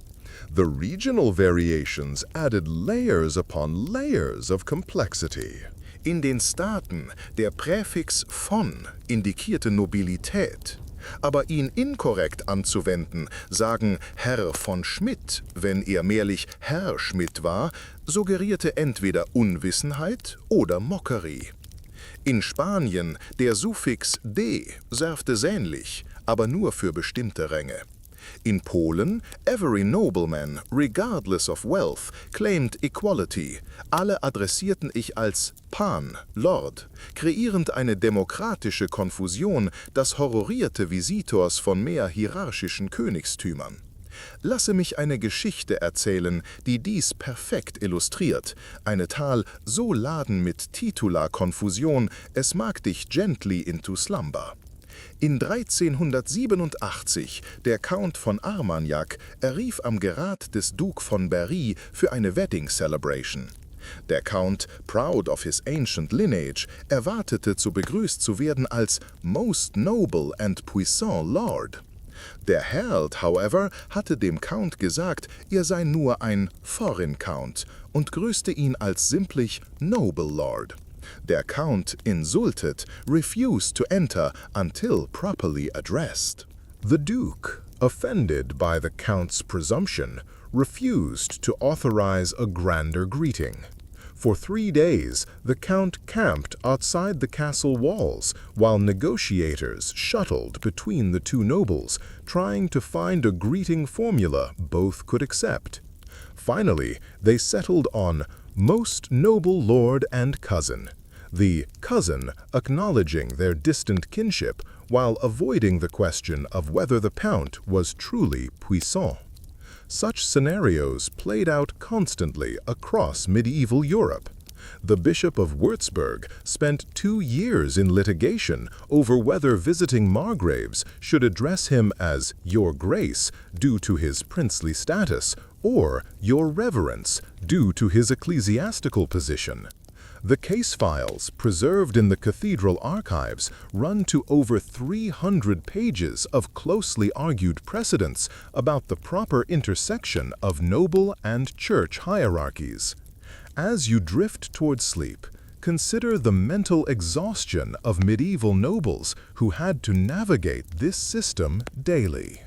The regional variations added layers upon layers of complexity.
In den Staaten der Präfix von indikierte Nobilität, aber ihn inkorrekt anzuwenden, sagen Herr von Schmidt, wenn er mehrlich Herr Schmidt war, suggerierte entweder Unwissenheit oder Mockerie. In Spanien der Suffix de servte sähnlich, aber nur für bestimmte Ränge. In Polen, every nobleman, regardless of wealth, claimed equality. Alle adressierten ich als Pan, Lord, kreierend eine demokratische Konfusion, das horrorierte Visitors von mehr hierarchischen Königstümern. Lasse mich eine Geschichte erzählen, die dies perfekt illustriert, eine Tal so laden mit Titularkonfusion, es mag dich gently into slumber. In 1387 der Count von Armagnac errief am Gerät des Duke von Berry für eine Wedding Celebration. Der Count, proud of his ancient lineage, erwartete zu begrüßt zu werden als Most Noble and Puissant Lord. Der Herald, however, hatte dem Count gesagt, er sei nur ein Foreign Count und grüßte ihn als simplich Noble Lord. Der Count, insulted, refused to enter until properly addressed.
The Duke, offended by the Count's presumption, refused to authorize a grander greeting. For 3 days, the Count camped outside the castle walls while negotiators shuttled between the two nobles, trying to find a greeting formula both could accept. Finally, they settled on Most Noble Lord and Cousin, the cousin acknowledging their distant kinship while avoiding the question of whether the Count was truly puissant. Such scenarios played out constantly across medieval Europe. The Bishop of Würzburg spent 2 years in litigation over whether visiting Margraves should address him as Your Grace due to his princely status or Your Reverence due to his ecclesiastical position. The case files preserved in the cathedral archives run to over 300 pages of closely argued precedents about the proper intersection of noble and church hierarchies. As you drift toward sleep, consider the mental exhaustion of medieval nobles who had to navigate this system daily.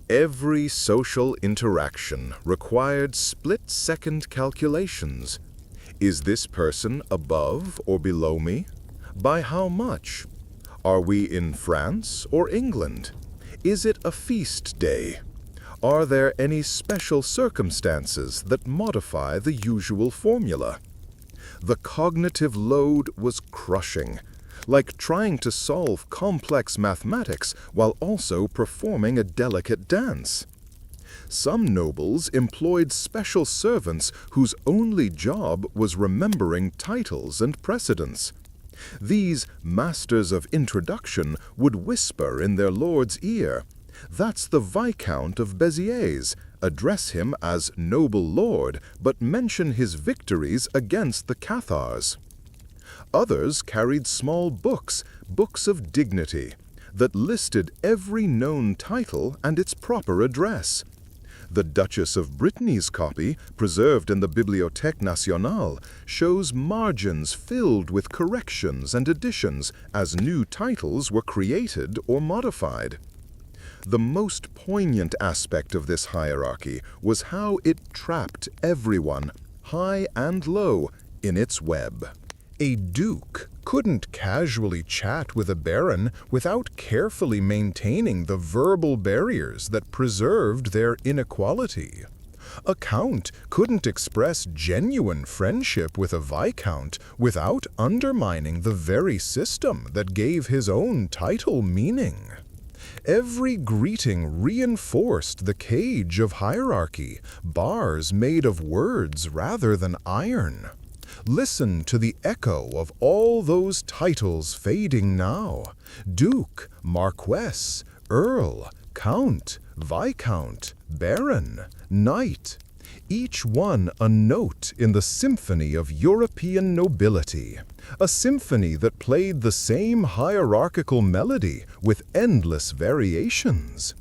Every social interaction required split-second calculations. Is this person above or below me? By how much? Are we in France or England? Is it a feast day? Are there any special circumstances that modify the usual formula? The cognitive load was crushing, like trying to solve complex mathematics while also performing a delicate dance. Some nobles employed special servants whose only job was remembering titles and precedents. These masters of introduction would whisper in their lord's ear, "That's the Viscount of Béziers. Address him as noble lord, but mention his victories against the Cathars."
Others carried small books, books of dignity, that listed every known title and its proper address. The Duchess of Brittany's copy, preserved in the Bibliothèque Nationale, shows margins filled with corrections and additions as new titles were created or modified. The most poignant aspect of this hierarchy was how it trapped everyone, high and low, in its web. A duke couldn't casually chat with a baron without carefully maintaining the verbal barriers that preserved their inequality. A count couldn't express genuine friendship with a viscount without undermining the very system that gave his own title meaning. Every greeting reinforced the cage of hierarchy, bars made of words rather than iron. Listen to the echo of all those titles fading now: Duke, Marquess, Earl, Count, Viscount, Baron, Knight. Each one a note in the symphony of European nobility, a symphony that played the same hierarchical melody with endless variations.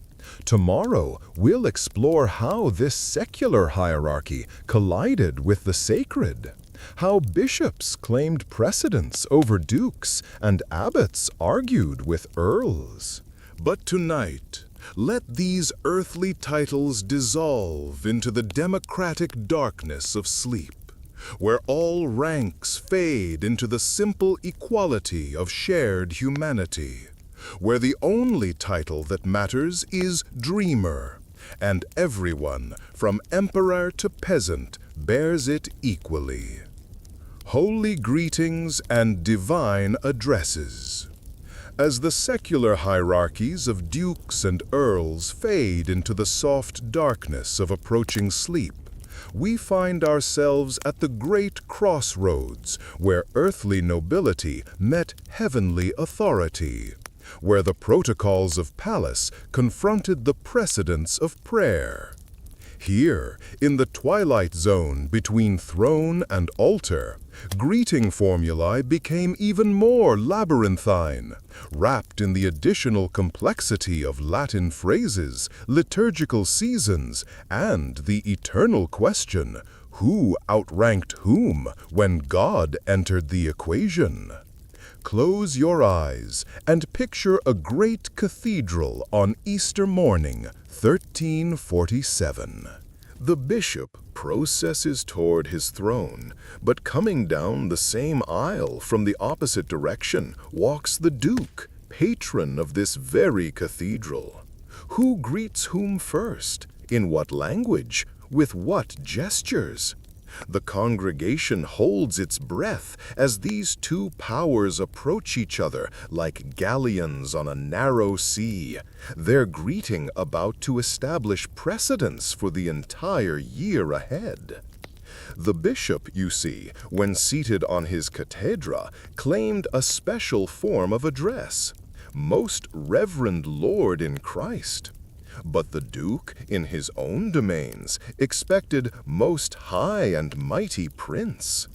Tomorrow, we'll explore how this secular hierarchy collided with the sacred, how bishops claimed precedence over dukes and abbots argued with earls.
But tonight, let these earthly titles dissolve into the democratic darkness of sleep, where all ranks fade into the simple equality of shared humanity, where the only title that matters is dreamer, and everyone, from emperor to peasant, bears it equally. Holy greetings and divine addresses. As the secular hierarchies of dukes and earls fade into the soft darkness of approaching sleep, we find ourselves at the great crossroads where earthly nobility met heavenly authority, where the protocols of palace confronted the precedents of prayer. Here, in the twilight zone between throne and altar, greeting formulae became even more labyrinthine, wrapped in the additional complexity of Latin phrases, liturgical seasons, and the eternal question, who outranked whom when God entered the equation? Close your eyes and picture a great cathedral on Easter morning, 1347. The bishop processes toward his throne, but coming down the same aisle from the opposite direction walks the duke, patron of this very cathedral. Who greets whom first? In what language? With what gestures? The congregation holds its breath as these two powers approach each other like galleons on a narrow sea, their greeting about to establish precedence for the entire year ahead. The bishop, you see, when seated on his cathedra, claimed a special form of address, "Most Reverend Lord in Christ." But the duke, in his own domains, expected "Most High and Mighty Prince."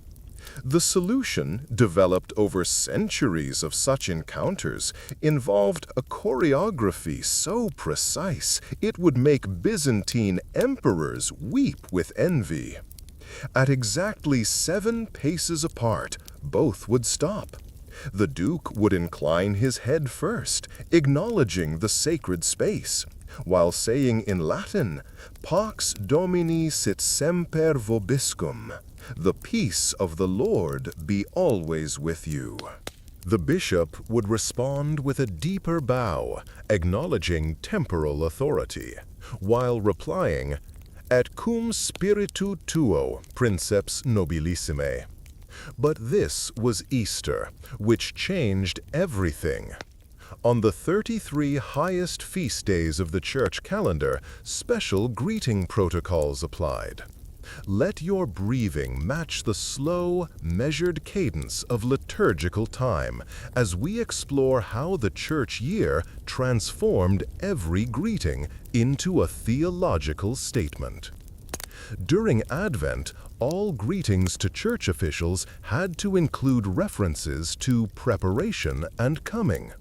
The solution, developed over centuries of such encounters, involved a choreography so precise it would make Byzantine emperors weep with envy. At exactly 7 paces apart, both would stop. The duke would incline his head first, acknowledging the sacred space, while saying in Latin, "Pax Domini sit semper vobiscum," "The peace of the Lord be always with you." The bishop would respond with a deeper bow, acknowledging temporal authority, while replying, "Et cum spiritu tuo, princeps nobilissime." But this was Easter, which changed everything. On the 33 highest feast days of the church calendar, special greeting protocols applied. Let your breathing match the slow, measured cadence of liturgical time as we explore how the church year transformed every greeting into a theological statement. During Advent,
all greetings to church officials had to include references to preparation and coming.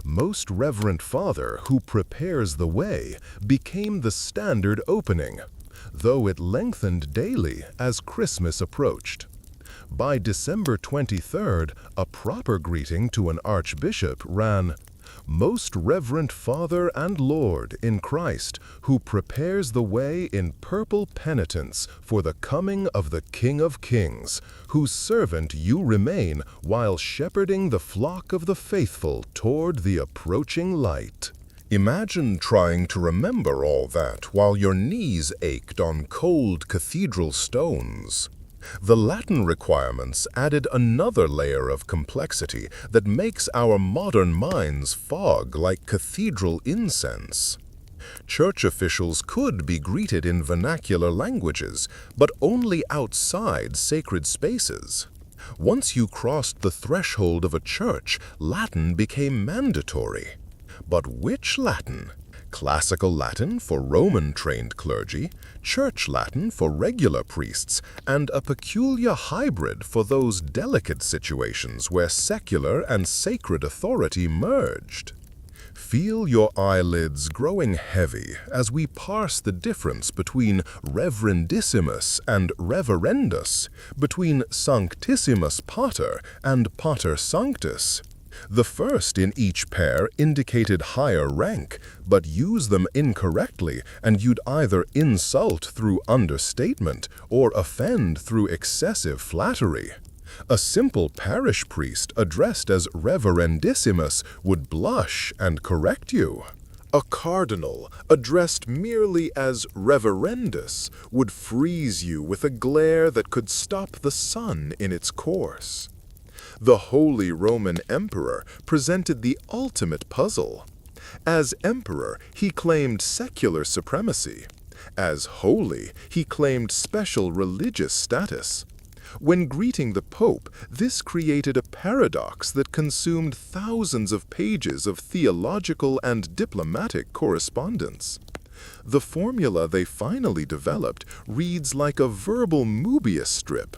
Most Reverend Father who prepares the way became the standard opening, though it lengthened daily as Christmas approached. By December 23rd, a proper greeting to an archbishop ran, "Most Reverend Father and Lord in Christ, who prepares the way in purple penitence for the coming of the King of Kings, whose servant you remain while shepherding the flock of the faithful toward the approaching light." Imagine trying to remember all that while your knees ached on cold cathedral stones. The Latin requirements added another layer of complexity that makes our modern minds fog like cathedral incense. Church officials could be greeted in vernacular languages, but only outside sacred spaces. Once you crossed the threshold of a church, Latin became mandatory. But which Latin? Classical Latin for Roman-trained clergy, Church Latin for regular priests, and a peculiar hybrid for those delicate situations where secular and sacred authority merged. Feel your eyelids growing heavy as we parse the difference between Reverendissimus and Reverendus, between Sanctissimus Pater and Pater Sanctus. The first in each pair indicated higher rank, but use them incorrectly and you'd either insult through understatement or offend through excessive flattery. A simple parish priest addressed as Reverendissimus would blush and correct you. A cardinal addressed merely as Reverendus would freeze you with a glare that could stop the sun in its course. The Holy Roman Emperor presented the ultimate puzzle. As emperor, he claimed secular supremacy. As holy, he claimed special religious status. When greeting the Pope, this created a paradox that consumed thousands of pages of theological and diplomatic correspondence. The formula they finally developed reads like a verbal Mobius strip.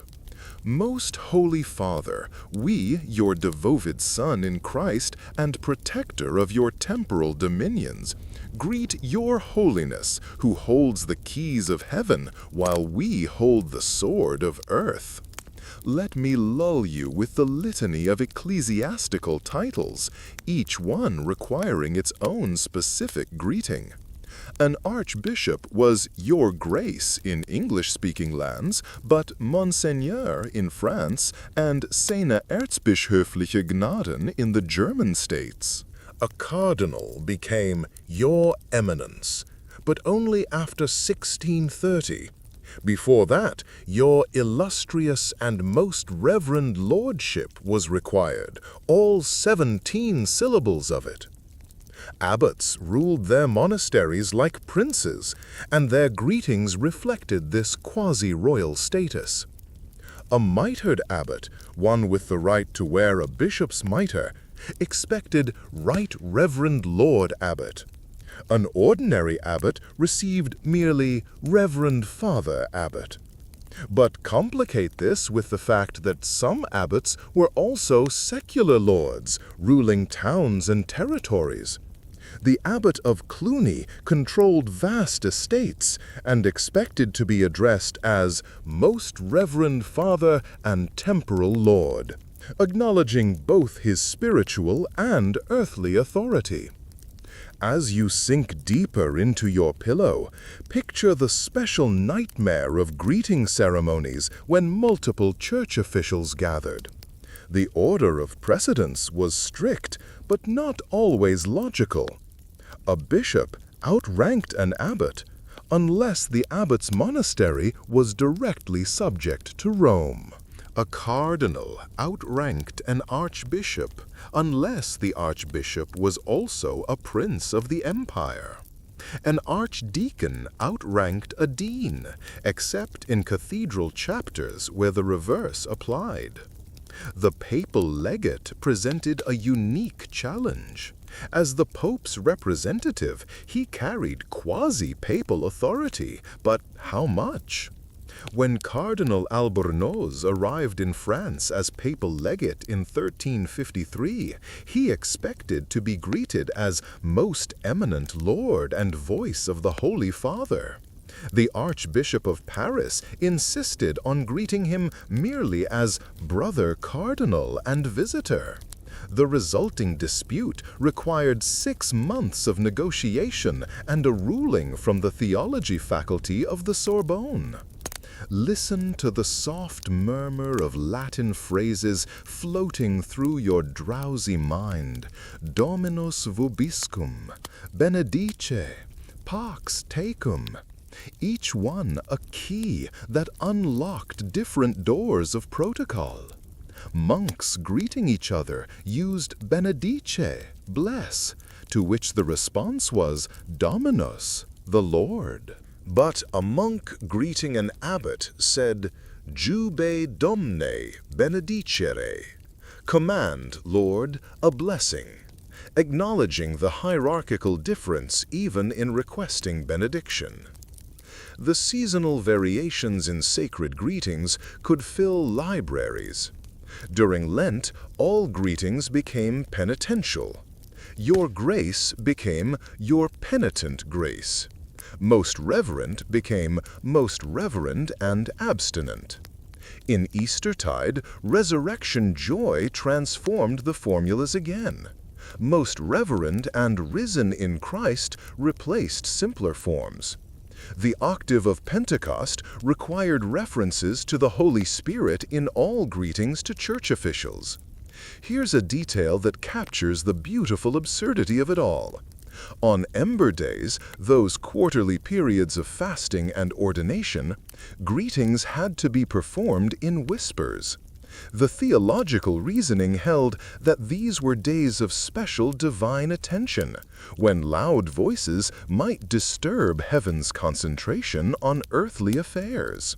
Most Holy Father, we, your devoted Son in Christ and protector of your temporal dominions, greet your holiness, who holds the keys of heaven while we hold the sword of earth. Let me lull you with the litany of ecclesiastical titles, each one requiring its own specific greeting. An archbishop was Your Grace in English-speaking lands, but Monseigneur in France and Seine Erzbischöfliche Gnaden in the German states. A cardinal became Your Eminence, but only after 1630. Before that, Your Illustrious and Most Reverend Lordship was required, all 17 syllables of it. Abbots ruled their monasteries like princes, and their greetings reflected this quasi-royal status. A mitred abbot, one with the right to wear a bishop's mitre, expected Right Reverend Lord Abbot. An ordinary abbot received merely Reverend Father Abbot. But complicate this with the fact that some abbots were also secular lords, ruling towns and territories. The abbot of Cluny controlled vast estates and expected to be addressed as Most Reverend Father and Temporal Lord, acknowledging both his spiritual and earthly authority. As you sink deeper into your pillow, picture the special nightmare of greeting ceremonies when multiple church officials gathered. The order of precedence was strict, but not always logical. A bishop outranked an abbot, unless the abbot's monastery was directly subject to Rome. A cardinal outranked an archbishop, unless the archbishop was also a prince of the empire. An archdeacon outranked a dean, except in cathedral chapters where the reverse applied. The papal legate presented a unique challenge. As the Pope's representative, he carried quasi-papal authority, but how much? When Cardinal Albornoz arrived in France as papal legate in 1353, he expected to be greeted as Most Eminent Lord and Voice of the Holy Father. The Archbishop of Paris insisted on greeting him merely as Brother Cardinal and Visitor. The resulting dispute required 6 months of negotiation and a ruling from the theology faculty of the Sorbonne. Listen to the soft murmur of Latin phrases floating through your drowsy mind. Dominus vobiscum, benedice, pax tecum. Each one a key that unlocked different doors of protocol. Monks greeting each other used benedice, bless, to which the response was Dominus, the Lord. But a monk greeting an abbot said, Jube Domne benedicere, command, Lord, a blessing, acknowledging the hierarchical difference even in requesting benediction. The seasonal variations in sacred greetings could fill libraries. During Lent, all greetings became penitential. Your grace became your penitent grace. Most reverent became most reverend and abstinent. In Eastertide, resurrection joy transformed the formulas again. Most reverend and risen in Christ replaced simpler forms. The octave of Pentecost required references to the Holy Spirit in all greetings to church officials. Here's a detail that captures the beautiful absurdity of it all. On Ember Days, those quarterly periods of fasting and ordination, greetings had to be performed in whispers. The theological reasoning held that these were days of special divine attention, when loud voices might disturb heaven's concentration on earthly affairs.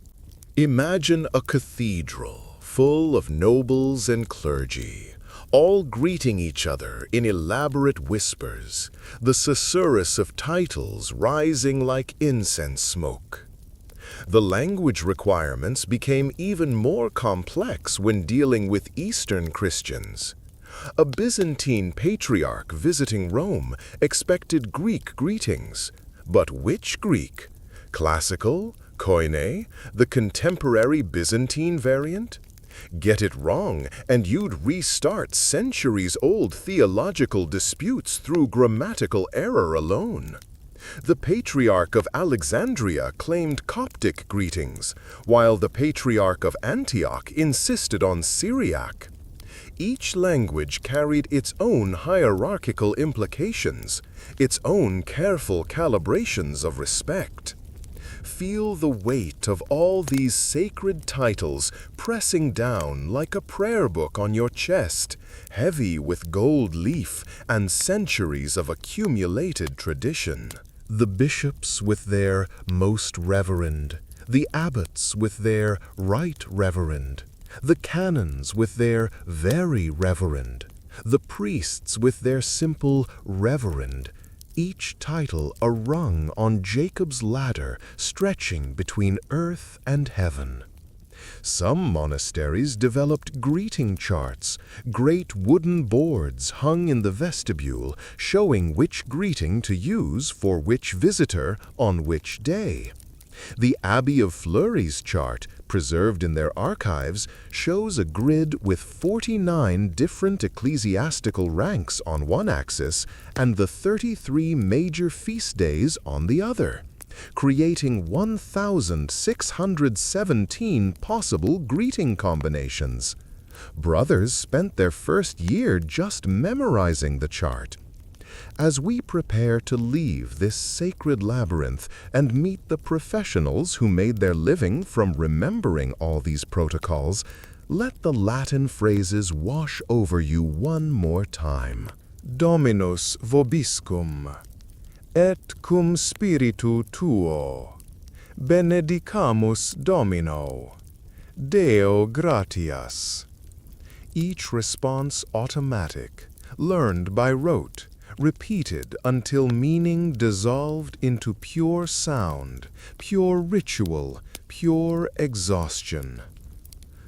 Imagine a cathedral full of nobles and clergy, all greeting each other in elaborate whispers, the susurrus of titles rising like incense smoke. The language requirements became even more complex when dealing with Eastern Christians. A Byzantine patriarch visiting Rome expected Greek greetings. But which Greek? Classical? Koine? The contemporary Byzantine variant? Get it wrong, and you'd restart centuries-old theological disputes through grammatical error alone. The Patriarch of Alexandria claimed Coptic greetings, while the Patriarch of Antioch insisted on Syriac. Each language carried its own hierarchical implications, its own careful calibrations of respect. Feel the weight of all these sacred titles pressing down like a prayer book on your chest, heavy with gold leaf and centuries of accumulated tradition. The bishops with their Most Reverend, the abbots with their Right Reverend, the canons with their Very Reverend, the priests with their simple Reverend, each title a rung on Jacob's ladder stretching between earth and heaven. Some monasteries developed greeting charts, great wooden boards hung in the vestibule showing which greeting to use for which visitor on which day. The Abbey of Fleury's chart, preserved in their archives, shows a grid with 49 different ecclesiastical ranks on one axis and the 33 major feast days on the other, creating 1,617 possible greeting combinations. Brothers spent their first year just memorizing the chart. As we prepare to leave this sacred labyrinth and meet the professionals who made their living from remembering all these protocols, let the Latin phrases wash over you one more time. Dominus vobiscum, et cum spiritu tuo, benedicamus Domino, Deo gratias. Each response automatic, learned by rote, repeated until meaning dissolved into pure sound, pure ritual, pure exhaustion.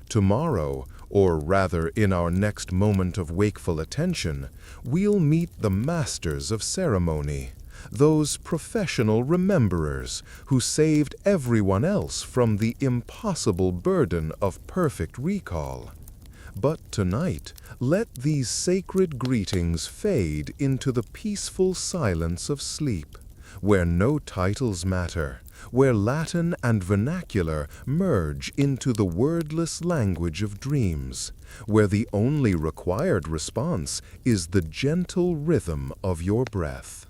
Tomorrow, or rather in our next moment of wakeful attention, we'll meet the masters of ceremony, those professional rememberers who saved everyone else from the impossible burden of perfect recall. But tonight, let these sacred greetings fade into the peaceful silence of sleep, where no titles matter, where Latin and vernacular merge into the wordless language of dreams, where the only required response is the gentle rhythm of your breath.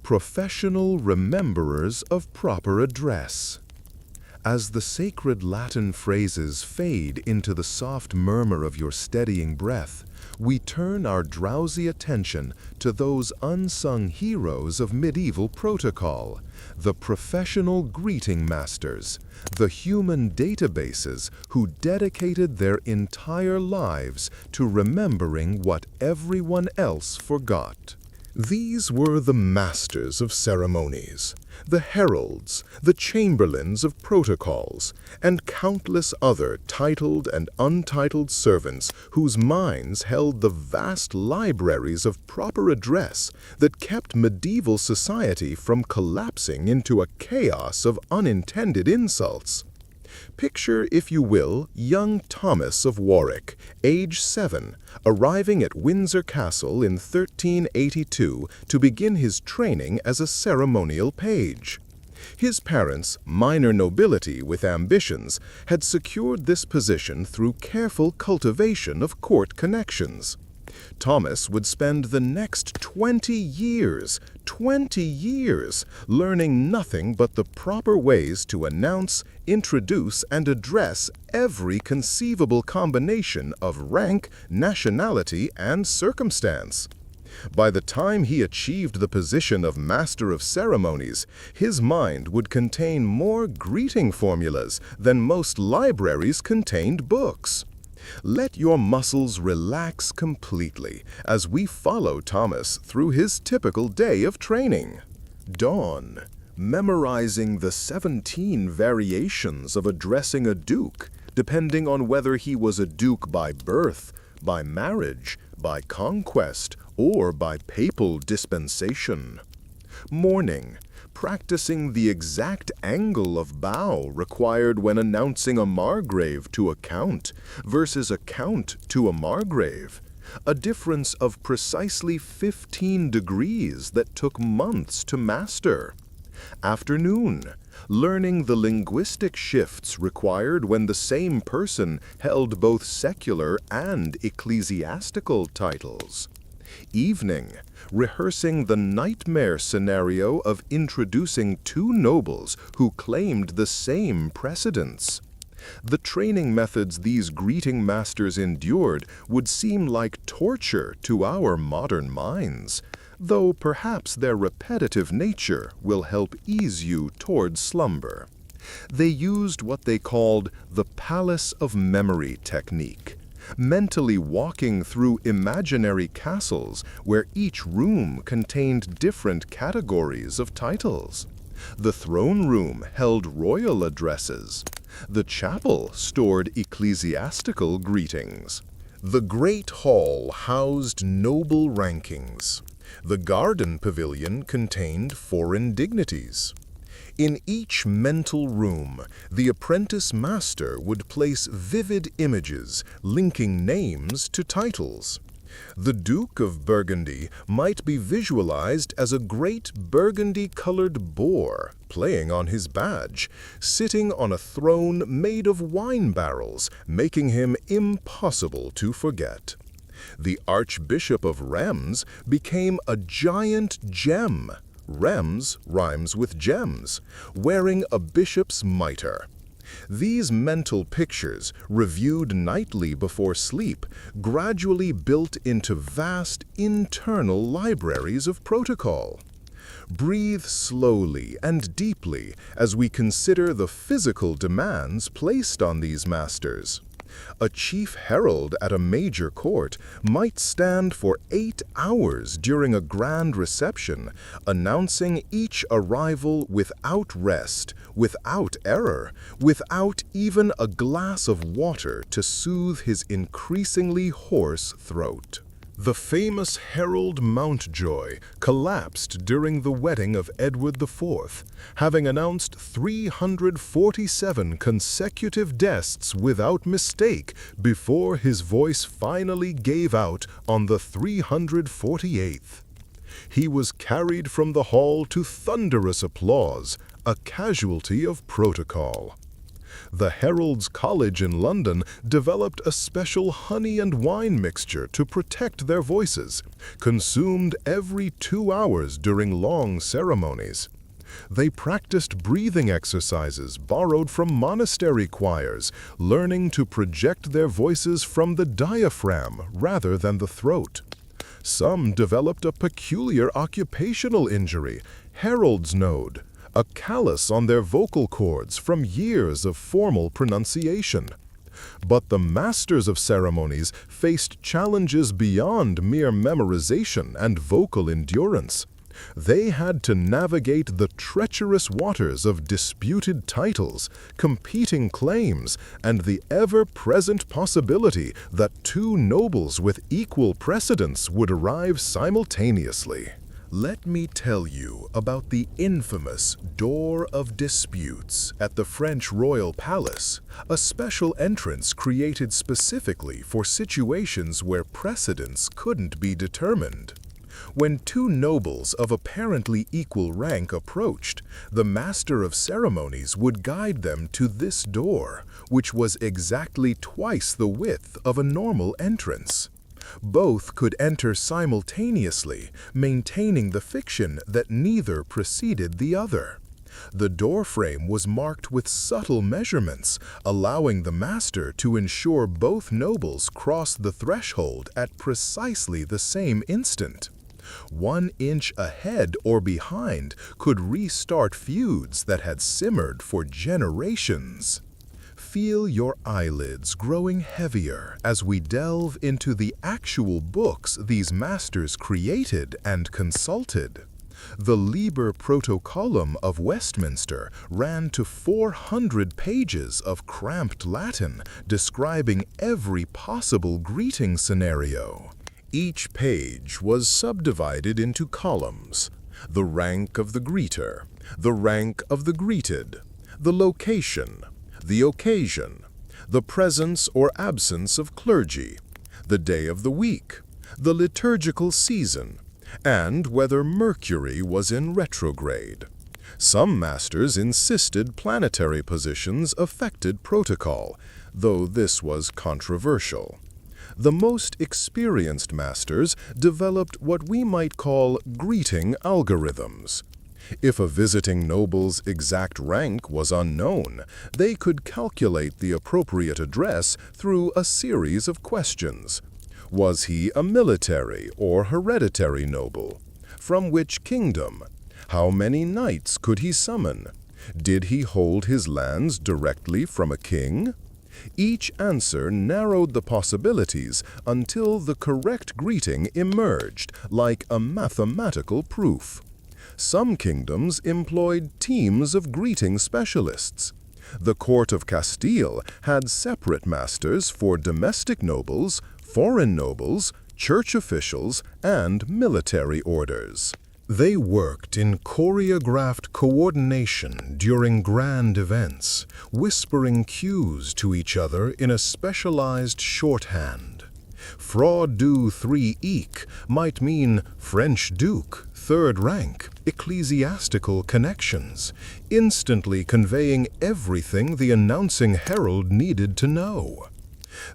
Professional rememberers of proper address. As the sacred Latin phrases fade into the soft murmur of your steadying breath, we turn our drowsy attention to those unsung heroes of medieval protocol, the professional greeting masters, the human databases who dedicated their entire lives to remembering what everyone else forgot. These were the masters of ceremonies, the heralds, the chamberlains of protocols, and countless other titled and untitled servants whose minds held the vast libraries of proper address that kept medieval society from collapsing into a chaos of unintended insults. Picture, if you will, young Thomas of Warwick, age 7, arriving at Windsor Castle in 1382 to begin his training as a ceremonial page. His parents, minor nobility with ambitions, had secured this position through careful cultivation of court connections. Thomas would spend the next 20 years, learning nothing but the proper ways to announce, introduce, and address every conceivable combination of rank, nationality, and circumstance. By the time he achieved the position of Master of Ceremonies, his mind would contain more greeting formulas than most libraries contained books. Let your muscles relax completely as we follow Thomas through his typical day of training. Dawn, memorizing the 17 variations of addressing a duke, depending on whether he was a duke by birth, by marriage, by conquest, or by papal dispensation. Morning, practicing the exact angle of bow required when announcing a margrave to a count versus a count to a margrave, a difference of precisely 15 degrees that took months to master. Afternoon, learning the linguistic shifts required when the same person held both secular and ecclesiastical titles. Evening, rehearsing the nightmare scenario of introducing two nobles who claimed the same precedence. The training methods these greeting masters endured would seem like torture to our modern minds, though perhaps their repetitive nature will help ease you toward slumber. They used what they called the palace of memory technique, mentally walking through imaginary castles where each room contained different categories of titles. The throne room held royal addresses. The chapel stored ecclesiastical greetings. The great hall housed noble rankings. The garden pavilion contained foreign dignities. In each mental room, the apprentice master would place vivid images linking names to titles. The Duke of Burgundy might be visualized as a great burgundy-colored boar playing on his badge, sitting on a throne made of wine barrels, making him impossible to forget. The Archbishop of Reims became a giant gem. Reims rhymes with gems, wearing a bishop's mitre. These mental pictures, reviewed nightly before sleep, gradually built into vast internal libraries of protocol. Breathe slowly and deeply as we consider the physical demands placed on these masters. A chief herald at a major court might stand for 8 hours during a grand reception, announcing each arrival without rest, without error, without even a glass of water to soothe his increasingly hoarse throat. The famous Herald Mountjoy collapsed during the wedding of Edward IV, having announced 347 consecutive deaths without mistake before his voice finally gave out on the 348th. He was carried from the hall to thunderous applause, a casualty of protocol. The Herald's College in London developed a special honey and wine mixture to protect their voices, consumed every 2 hours during long ceremonies. They practiced breathing exercises borrowed from monastery choirs, learning to project their voices from the diaphragm rather than the throat. Some developed a peculiar occupational injury, Herald's node, a callus on their vocal cords from years of formal pronunciation. But the masters of ceremonies faced challenges beyond mere memorization and vocal endurance. They had to navigate the treacherous waters of disputed titles, competing claims, and the ever-present possibility that 2 nobles with equal precedence would arrive simultaneously. Let me tell you about the infamous Door of Disputes at the French royal palace, a special entrance created specifically for situations where precedence couldn't be determined. When 2 nobles of apparently equal rank approached, the master of ceremonies would guide them to this door, which was exactly twice the width of a normal entrance. Both could enter simultaneously, maintaining the fiction that neither preceded the other. The doorframe was marked with subtle measurements, allowing the master to ensure both nobles crossed the threshold at precisely the same instant. 1 inch ahead or behind could restart feuds that had simmered for generations. Feel your eyelids growing heavier as we delve into the actual books these masters created and consulted. The Liber Protocollum of Westminster ran to 400 pages of cramped Latin describing every possible greeting scenario. Each page was subdivided into columns: the rank of the greeter, the rank of the greeted, the location, the occasion, the presence or absence of clergy, the day of the week, the liturgical season, and whether Mercury was in retrograde. Some masters insisted planetary positions affected protocol, though this was controversial. The most experienced masters developed what we might call greeting algorithms. If a visiting noble's exact rank was unknown, they could calculate the appropriate address through a series of questions. Was he a military or hereditary noble? From which kingdom? How many knights could he summon? Did he hold his lands directly from a king? Each answer narrowed the possibilities until the correct greeting emerged, like a mathematical proof. Some kingdoms employed teams of greeting specialists. The court of Castile had separate masters for domestic nobles, foreign nobles, church officials, and military orders. They worked in choreographed coordination during grand events, whispering cues to each other in a specialized shorthand. Frau du 3 Eek might mean French Duke, 3rd rank, ecclesiastical connections, instantly conveying everything the announcing herald needed to know.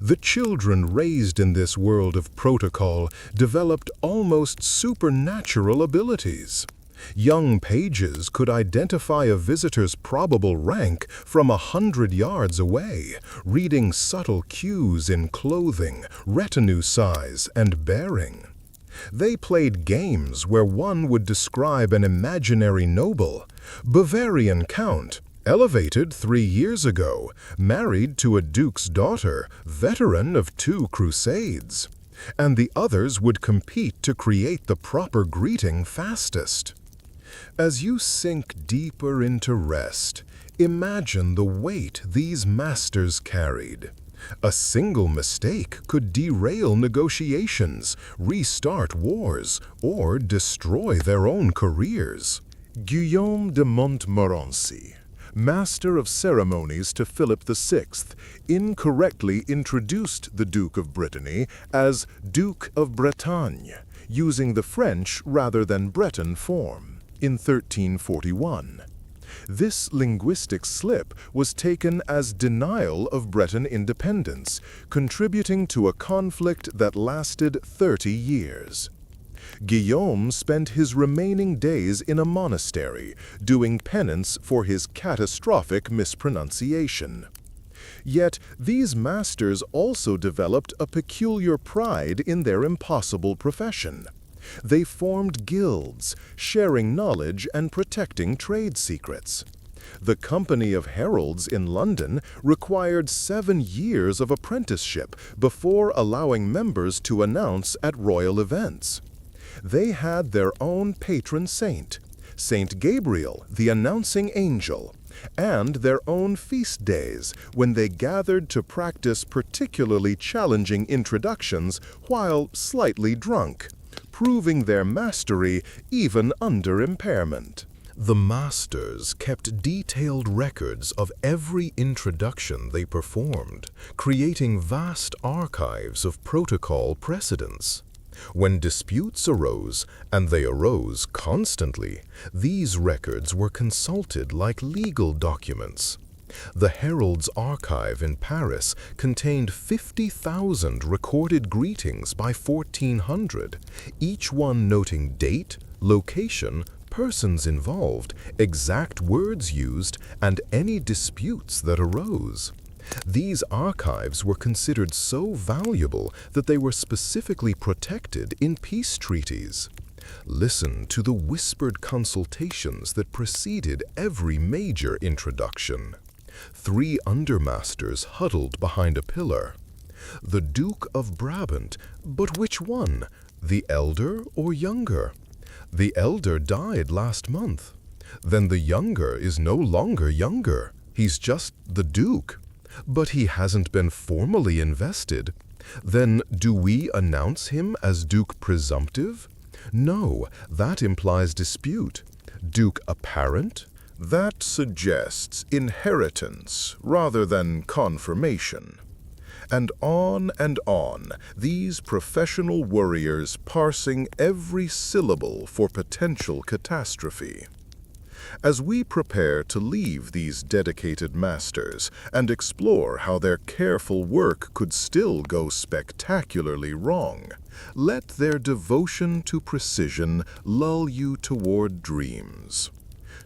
The children raised in this world of protocol developed almost supernatural abilities. Young pages could identify a visitor's probable rank from 100 yards away, reading subtle cues in clothing, retinue size, and bearing. They played games where one would describe an imaginary noble, Bavarian count, Elevated 3 years ago, married to a duke's daughter, veteran of 2 crusades. And the others would compete to create the proper greeting fastest. As you sink deeper into rest, imagine the weight these masters carried. A single mistake could derail negotiations, restart wars, or destroy their own careers. Guillaume de Montmorency, Master of Ceremonies to Philip VI, incorrectly introduced the Duke of Brittany as Duke of Bretagne, using the French rather than Breton form, in 1341. This linguistic slip was taken as denial of Breton independence, contributing to a conflict that lasted 30 years. Guillaume spent his remaining days in a monastery, doing penance for his catastrophic mispronunciation. Yet these masters also developed a peculiar pride in their impossible profession. They formed guilds, sharing knowledge and protecting trade secrets. The Company of Heralds in London required 7 years of apprenticeship before allowing members to announce at royal events. They had their own patron saint, Saint Gabriel, the announcing angel, and their own feast days when they gathered to practice particularly challenging introductions while slightly drunk, proving their mastery even under impairment. The masters kept detailed records of every introduction they performed, creating vast archives of protocol precedents. When disputes arose, and they arose constantly, these records were consulted like legal documents. The Herald's archive in Paris contained 50,000 recorded greetings by 1400, each one noting date, location, persons involved, exact words used, and any disputes that arose. These archives were considered so valuable that they were specifically protected in peace treaties. Listen to the whispered consultations that preceded every major introduction. 3 undermasters huddled behind a pillar. The Duke of Brabant, but which one? The elder or younger? The elder died last month. Then the younger is no longer younger. He's just the Duke. But he hasn't been formally invested. Then do we announce him as Duke Presumptive? No, that implies dispute. Duke Apparent?
That suggests inheritance rather than confirmation. And on, these professional warriors parsing every syllable for potential catastrophe. As we prepare to leave these dedicated masters and explore how their careful work could still go spectacularly wrong, let their devotion to precision lull you toward dreams.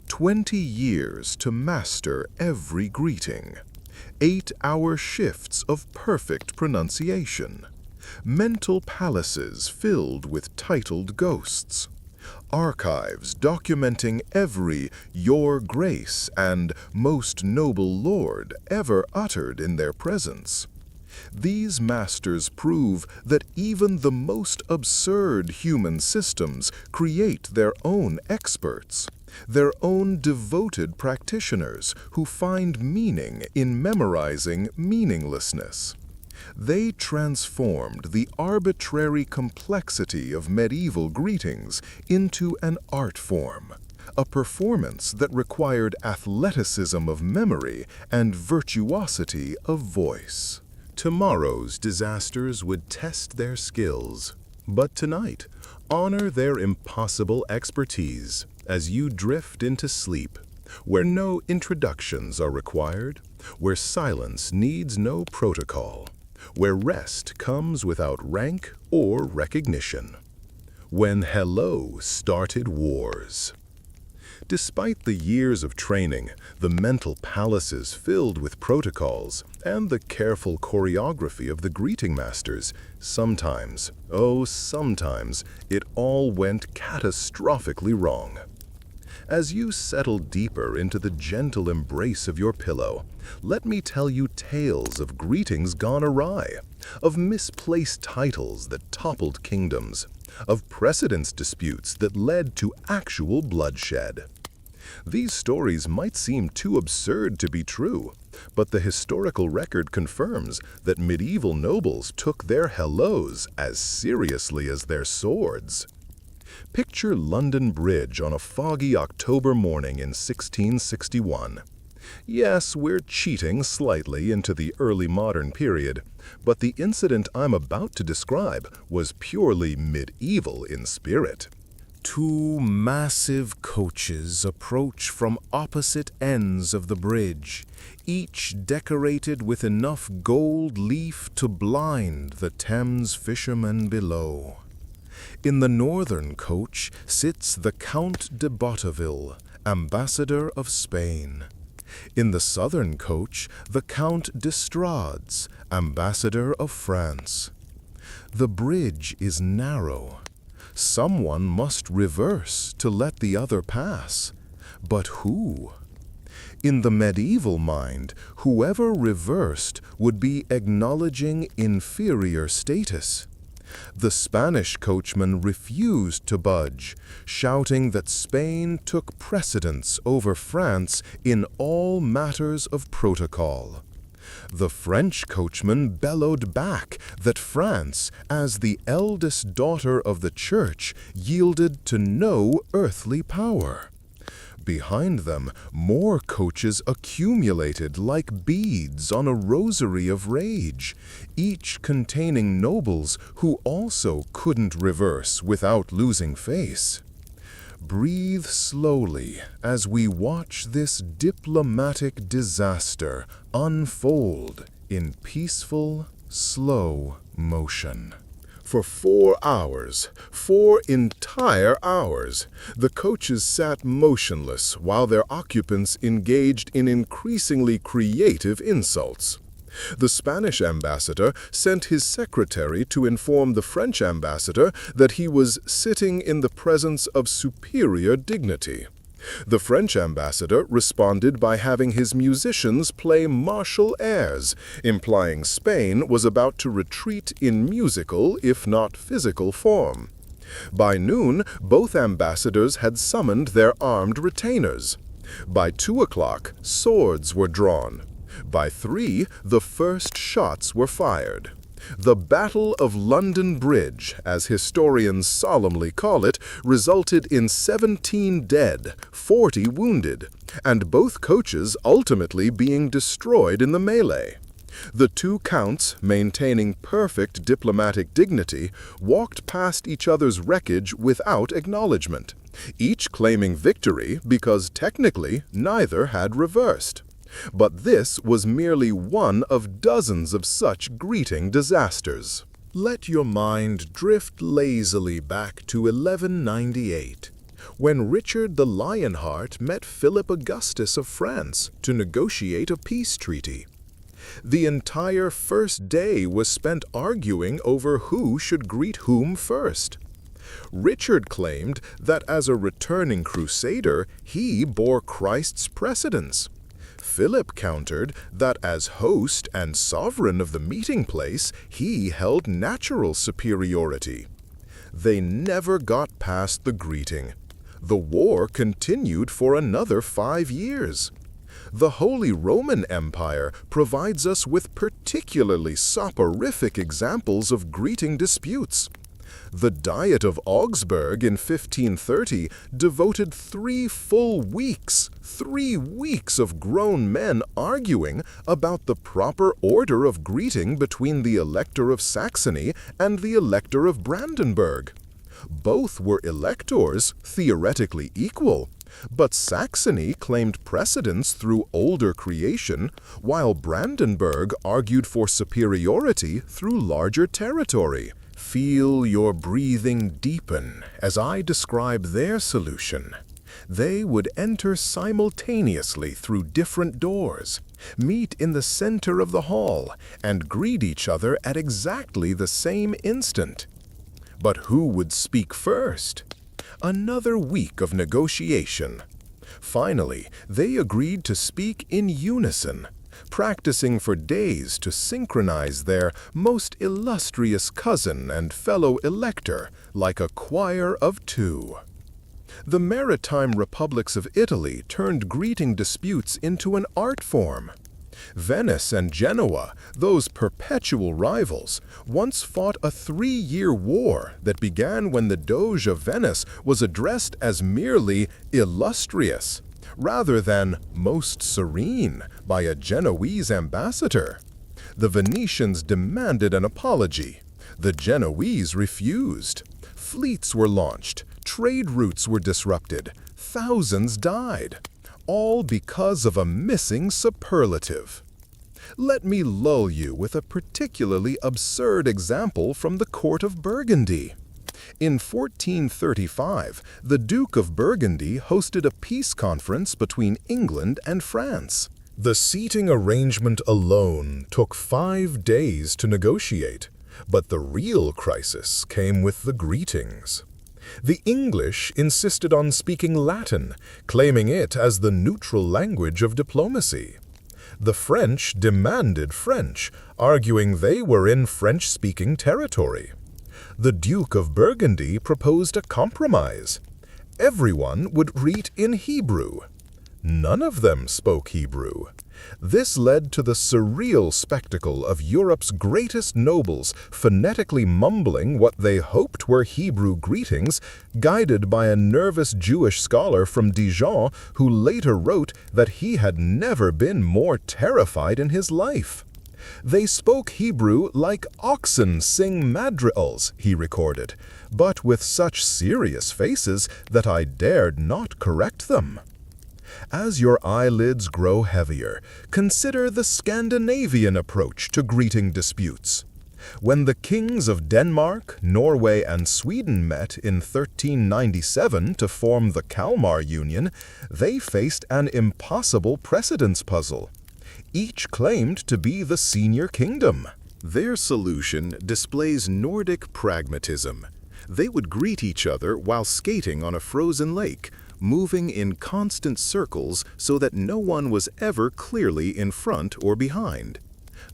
20 years to master every greeting. 8-hour shifts of perfect pronunciation. Mental palaces filled with titled ghosts. Archives documenting every "Your Grace" and "Most Noble Lord" ever uttered in their presence. These masters prove that even the most absurd human systems create their own experts, their own devoted practitioners who find meaning in memorizing meaninglessness. They transformed the arbitrary complexity of medieval greetings into an art form, a performance that required athleticism of memory and virtuosity of voice. Tomorrow's disasters would test their skills, but tonight, honor their impossible expertise as you drift into sleep, where no introductions are required, where silence needs no protocol, where rest comes without rank or recognition. When hello started wars. Despite the years of training, the mental palaces filled with protocols, and the careful choreography of the greeting masters, sometimes, it all went catastrophically wrong.
As you settle deeper into the gentle embrace of your pillow, let me tell you tales of greetings gone awry, of misplaced titles that toppled kingdoms, of precedence disputes that led to actual bloodshed. These stories might seem too absurd to be true, but the historical record confirms that medieval nobles took their hellos as seriously as their swords. Picture London Bridge on a foggy October morning in 1661. Yes, we're cheating slightly into the early modern period, but the incident I'm about to describe was purely medieval in spirit. Two massive coaches approach from opposite ends of the bridge, each decorated with enough gold leaf to blind the Thames fishermen below. In the northern coach sits the Count de Boteville, ambassador of Spain. In the southern coach, the Count d'Estrades, ambassador of France. The bridge is narrow. Someone must reverse to let the other pass. But who? In the medieval mind, whoever reversed would be acknowledging inferior status. The Spanish coachman refused to budge, shouting that Spain took precedence over France in all matters of protocol. The French coachman bellowed back that France, as the eldest daughter of the Church, yielded to no earthly power. Behind them, more coaches accumulated like beads on a rosary of rage, each containing nobles who also couldn't reverse without losing face. Breathe slowly as we watch this diplomatic disaster unfold in peaceful, slow motion. For 4 hours, 4 entire hours, the coaches sat motionless while their occupants engaged in increasingly creative insults. The Spanish ambassador sent his secretary to inform the French ambassador that he was sitting in the presence of superior dignity. The French ambassador responded by having his musicians play martial airs, implying Spain was about to retreat in musical, if not physical, form. By noon, both ambassadors had summoned their armed retainers. By 2 o'clock, swords were drawn. By 3, the first shots were fired. The Battle of London Bridge, as historians solemnly call it, resulted in 17 dead, 40 wounded, and both coaches ultimately being destroyed in the melee. The two counts, maintaining perfect diplomatic dignity, walked past each other's wreckage without acknowledgement, each claiming victory because technically neither had reversed. But this was merely one of dozens of such greeting disasters. Let your mind drift lazily back to 1198, when Richard the Lionheart met Philip Augustus of France to negotiate a peace treaty. The entire first day was spent arguing over who should greet whom first. Richard claimed that as a returning crusader, he bore Christ's precedence. Philip countered that as host and sovereign of the meeting place, he held natural superiority. They never got past the greeting. The war continued for another 5 years. The Holy Roman Empire provides us with particularly soporific examples of greeting disputes. The Diet of Augsburg in 1530 devoted 3 full weeks, 3 weeks of grown men arguing about the proper order of greeting between the Elector of Saxony and the Elector of Brandenburg. Both were electors, theoretically equal, but Saxony claimed precedence through older creation, while Brandenburg argued for superiority through larger territory. Feel your breathing deepen as I describe their solution. They would enter simultaneously through different doors, meet in the center of the hall, and greet each other at exactly the same instant. But who would speak first? Another week of negotiation. Finally, they agreed to speak in unison, practicing for days to synchronize their most illustrious cousin and fellow elector like a choir of two. The maritime republics of Italy turned greeting disputes into an art form. Venice and Genoa, those perpetual rivals, once fought a 3-year war that began when the Doge of Venice was addressed as merely illustrious, rather than most serene by a Genoese ambassador. The Venetians demanded an apology. The Genoese refused. Fleets were launched. Trade routes were disrupted. Thousands died. All because of a missing superlative. Let me lull you with a particularly absurd example from the court of Burgundy. In 1435, the Duke of Burgundy hosted a peace conference between England and France. The seating arrangement alone took 5 days to negotiate, but the real crisis came with the greetings. The English insisted on speaking Latin, claiming it as the neutral language of diplomacy. The French demanded French, arguing they were in French-speaking territory. The Duke of Burgundy proposed a compromise. Everyone would greet in Hebrew. None of them spoke Hebrew. This led to the surreal spectacle of Europe's greatest nobles phonetically mumbling what they hoped were Hebrew greetings, guided by a nervous Jewish scholar from Dijon who later wrote that he had never been more terrified in his life. They spoke Hebrew like oxen sing madrigals, he recorded, but with such serious faces that I dared not correct them. As your eyelids grow heavier, consider the Scandinavian approach to greeting disputes. When the kings of Denmark, Norway, and Sweden met in 1397 to form the Kalmar Union, they faced an impossible precedence puzzle. Each claimed to be the senior kingdom. Their solution displays Nordic pragmatism. They would greet each other while skating on a frozen lake, moving in constant circles so that no one was ever clearly in front or behind.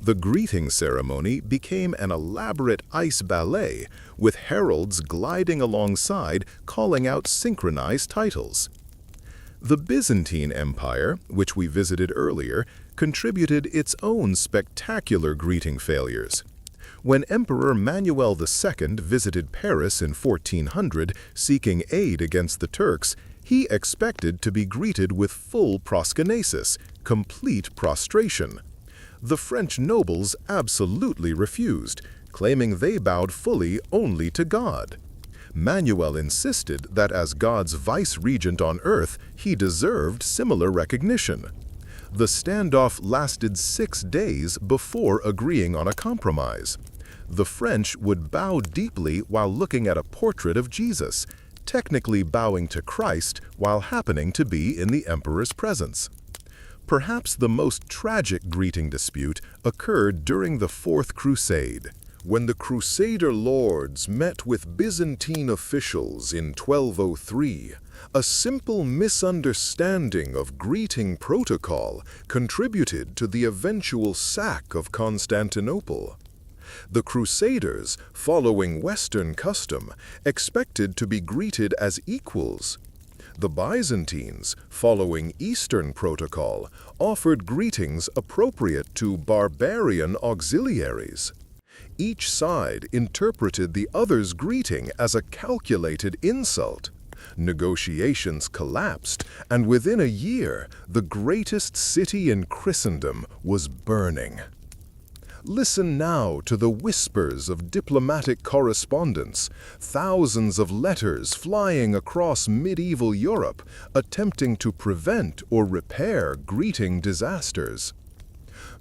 The greeting ceremony became an elaborate ice ballet, with heralds gliding alongside calling out synchronized titles. The Byzantine Empire, which we visited earlier, contributed its own spectacular greeting failures. When Emperor Manuel II visited Paris in 1400 seeking aid against the Turks, he expected to be greeted with full proskynesis, complete prostration. The French nobles absolutely refused, claiming they bowed fully only to God. Manuel insisted that as God's vice-regent on earth, he deserved similar recognition. The standoff lasted 6 days before agreeing on a compromise. The French would bow deeply while looking at a portrait of Jesus, technically bowing to Christ while happening to be in the emperor's presence. Perhaps the most tragic greeting dispute occurred during the Fourth Crusade. When the Crusader lords met with Byzantine officials in 1203, a simple misunderstanding of greeting protocol contributed to the eventual sack of Constantinople. The Crusaders, following Western custom, expected to be greeted as equals. The Byzantines, following Eastern protocol, offered greetings appropriate to barbarian auxiliaries. Each side interpreted the other's greeting as a calculated insult. Negotiations collapsed, and within a year, the greatest city in Christendom was burning. Listen now to the whispers of diplomatic correspondence, thousands of letters flying across medieval Europe, attempting to prevent or repair greeting disasters.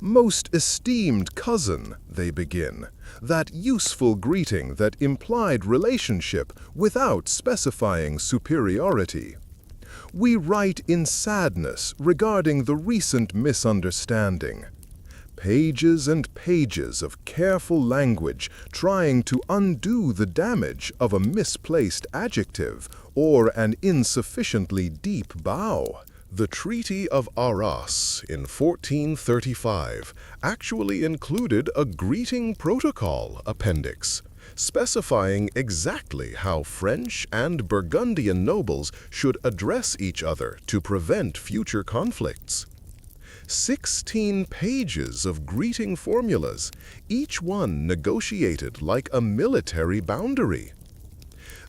"Most esteemed cousin," they begin, that useful greeting that implied relationship without specifying superiority. "We write in sadness regarding the recent misunderstanding." Pages and pages of careful language trying to undo the damage of a misplaced adjective or an insufficiently deep bow. The Treaty of Arras in 1435 actually included a greeting protocol appendix, specifying exactly how French and Burgundian nobles should address each other to prevent future conflicts. 16 pages of greeting formulas, each one negotiated like a military boundary.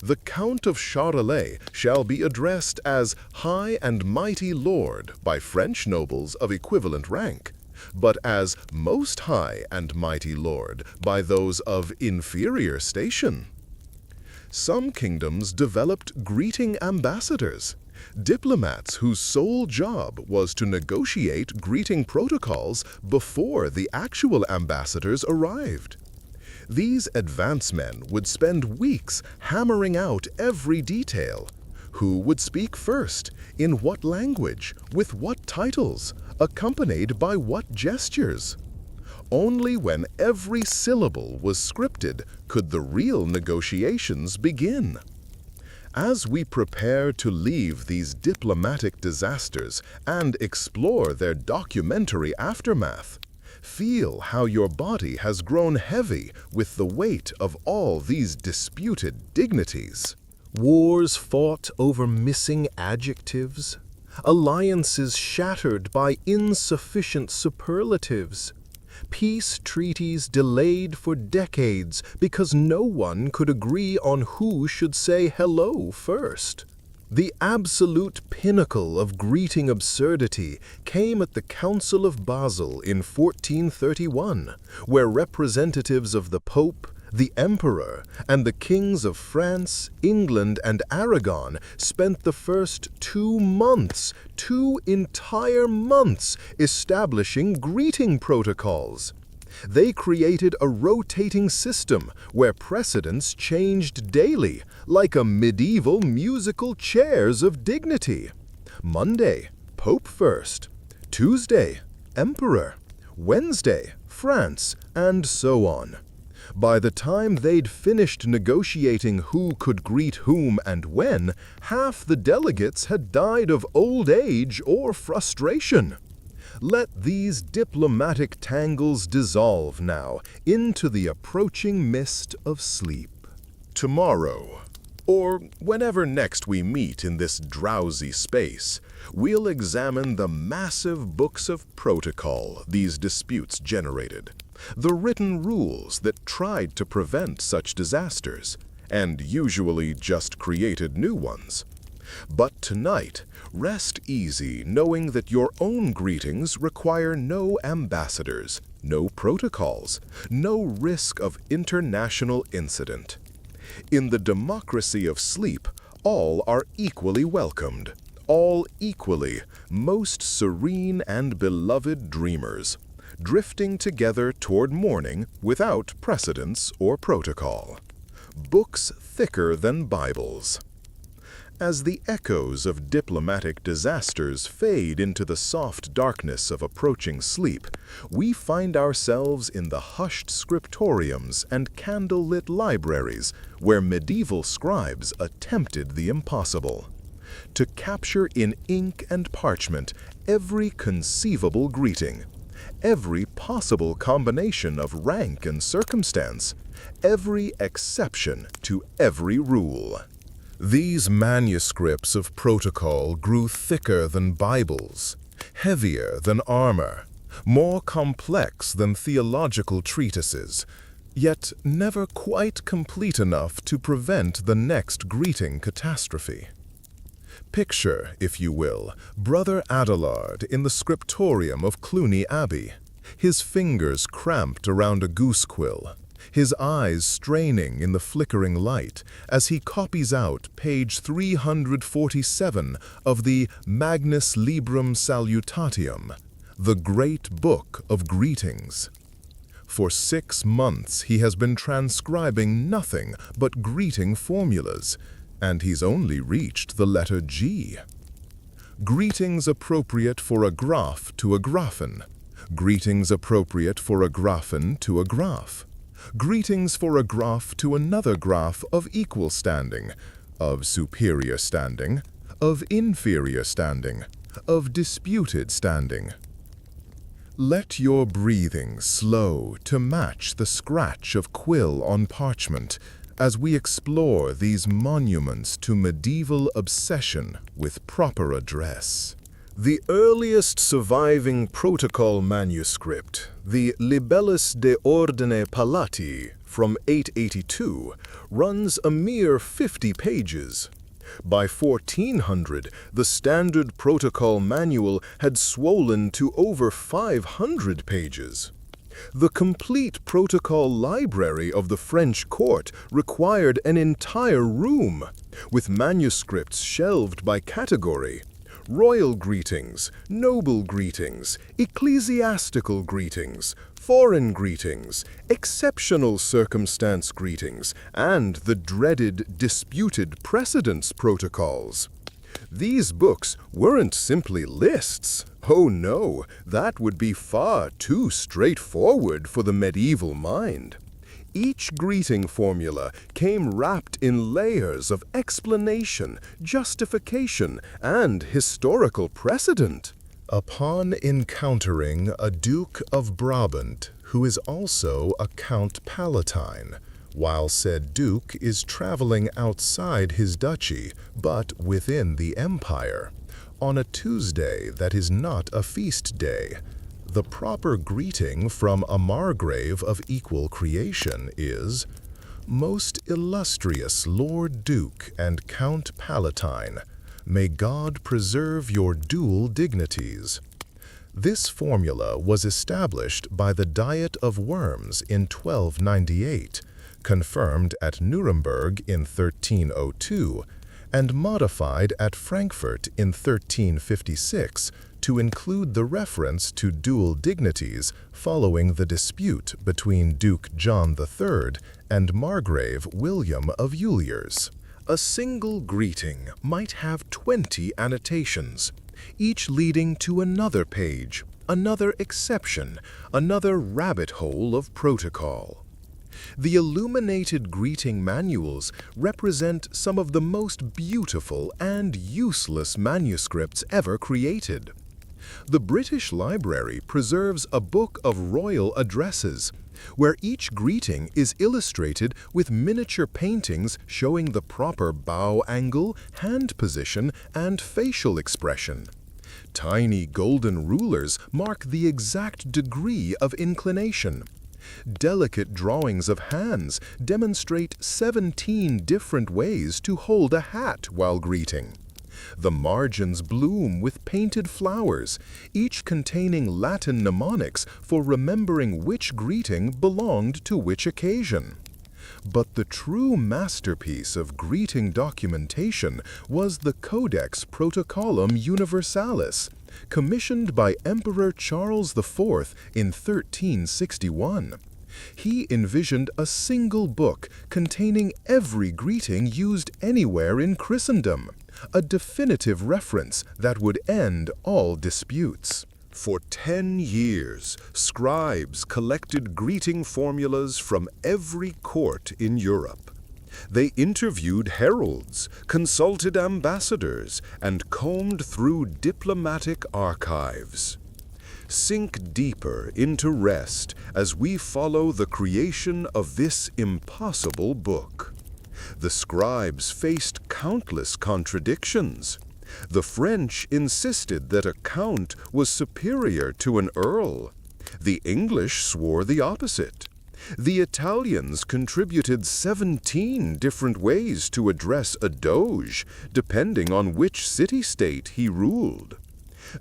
The Count of Charolais shall be addressed as High and Mighty Lord by French nobles of equivalent rank, but as Most High and Mighty Lord by those of inferior station. Some kingdoms developed greeting ambassadors, diplomats whose sole job was to negotiate greeting protocols before the actual ambassadors arrived. These advance men would spend weeks hammering out every detail. Who would speak first? In what language? With what titles? Accompanied by what gestures? Only when every syllable was scripted could the real negotiations begin. As we prepare to leave these diplomatic disasters and explore their documentary aftermath, feel how your body has grown heavy with the weight of all these disputed dignities. Wars fought over missing adjectives, alliances shattered by insufficient superlatives, peace treaties delayed for decades because no one could agree on who should say hello first. The absolute pinnacle of greeting absurdity came at the Council of Basel in 1431, where representatives of the Pope, the Emperor, and the kings of France, England, and Aragon spent the first 2 months, 2 entire months, establishing greeting protocols. They created a rotating system where precedents changed daily, like a medieval musical chairs of dignity. Monday, Pope first. Tuesday, Emperor. Wednesday, France, and so on. By the time they'd finished negotiating who could greet whom and when, half the delegates had died of old age or frustration. Let these diplomatic tangles dissolve now into the approaching mist of sleep. Tomorrow, or whenever next we meet in this drowsy space, we'll examine the massive books of protocol these disputes generated, the written rules that tried to prevent such disasters, and usually just created new ones. But tonight, rest easy knowing that your own greetings require no ambassadors, no protocols, no risk of international incident. In the democracy of sleep, all are equally welcomed, all equally most serene and beloved dreamers, drifting together toward morning without precedence or protocol. Books thicker than Bibles. As the echoes of diplomatic disasters fade into the soft darkness of approaching sleep, we find ourselves in the hushed scriptoriums and candle-lit libraries where medieval scribes attempted the impossible: to capture in ink and parchment every conceivable greeting, every possible combination of rank and circumstance, every exception to every rule. These manuscripts of protocol grew thicker than Bibles, heavier than armor, more complex than theological treatises, yet never quite complete enough to prevent the next greeting catastrophe. Picture, if you will, Brother Adelard in the scriptorium of Cluny Abbey, his fingers cramped around a goose quill, his eyes straining in the flickering light as he copies out page 347 of the Magnus Librum Salutatium, the Great Book of Greetings. For 6 months he has been transcribing nothing but greeting formulas, and he's only reached the letter G. Greetings appropriate for a graph to a graphen. Greetings appropriate for a graphen to a graph. Greetings for a graph to another graph of equal standing. of superior standing, of inferior standing, of disputed standing. Let your breathing slow to match the scratch of quill on parchment as we explore these monuments to medieval obsession with proper address. The earliest surviving protocol manuscript, the Libellus de Ordine Palatii from 882, runs a mere 50 pages. By 1400, the standard protocol manual had swollen to over 500 pages. The complete protocol library of the French court required an entire room, with manuscripts shelved by category: royal greetings, noble greetings, ecclesiastical greetings, foreign greetings, exceptional circumstance greetings, and the dreaded disputed precedence protocols. These books weren't simply lists. Oh no, that would be far too straightforward for the medieval mind. Each greeting formula came wrapped in layers of explanation, justification, and historical precedent. Upon encountering a Duke of Brabant, who is also a Count Palatine, while said Duke is traveling outside his duchy, but within the empire, on a Tuesday that is not a feast day, the proper greeting from a margrave of equal creation is, "Most illustrious Lord Duke and Count Palatine, may God preserve your dual dignities." This formula was established by the Diet of Worms in 1298, confirmed at Nuremberg in 1302, and modified at Frankfurt in 1356 to include the reference to dual dignities following the dispute between Duke John III and Margrave William of Uliers. A single greeting might have 20 annotations, each leading to another page, another exception, another rabbit hole of protocol. The illuminated greeting manuals represent some of the most beautiful and useless manuscripts ever created. The British Library preserves a book of royal addresses, where each greeting is illustrated with miniature paintings showing the proper bow angle, hand position, and facial expression. Tiny golden rulers mark the exact degree of inclination. Delicate drawings of hands demonstrate 17 different ways to hold a hat while greeting. The margins bloom with painted flowers, each containing Latin mnemonics for remembering which greeting belonged to which occasion. But the true masterpiece of greeting documentation was the Codex Protocollum Universalis, commissioned by Emperor Charles IV in 1361. He envisioned a single book containing every greeting used anywhere in Christendom, a definitive reference that would end all disputes. For 10 years, scribes collected greeting formulas from every court in Europe. They interviewed heralds, consulted ambassadors, and combed through diplomatic archives. Sink deeper into rest as we follow the creation of this impossible book. The scribes faced countless contradictions. The French insisted that a count was superior to an earl. The English swore the opposite. The Italians contributed 17 different ways to address a doge, depending on which city-state he ruled.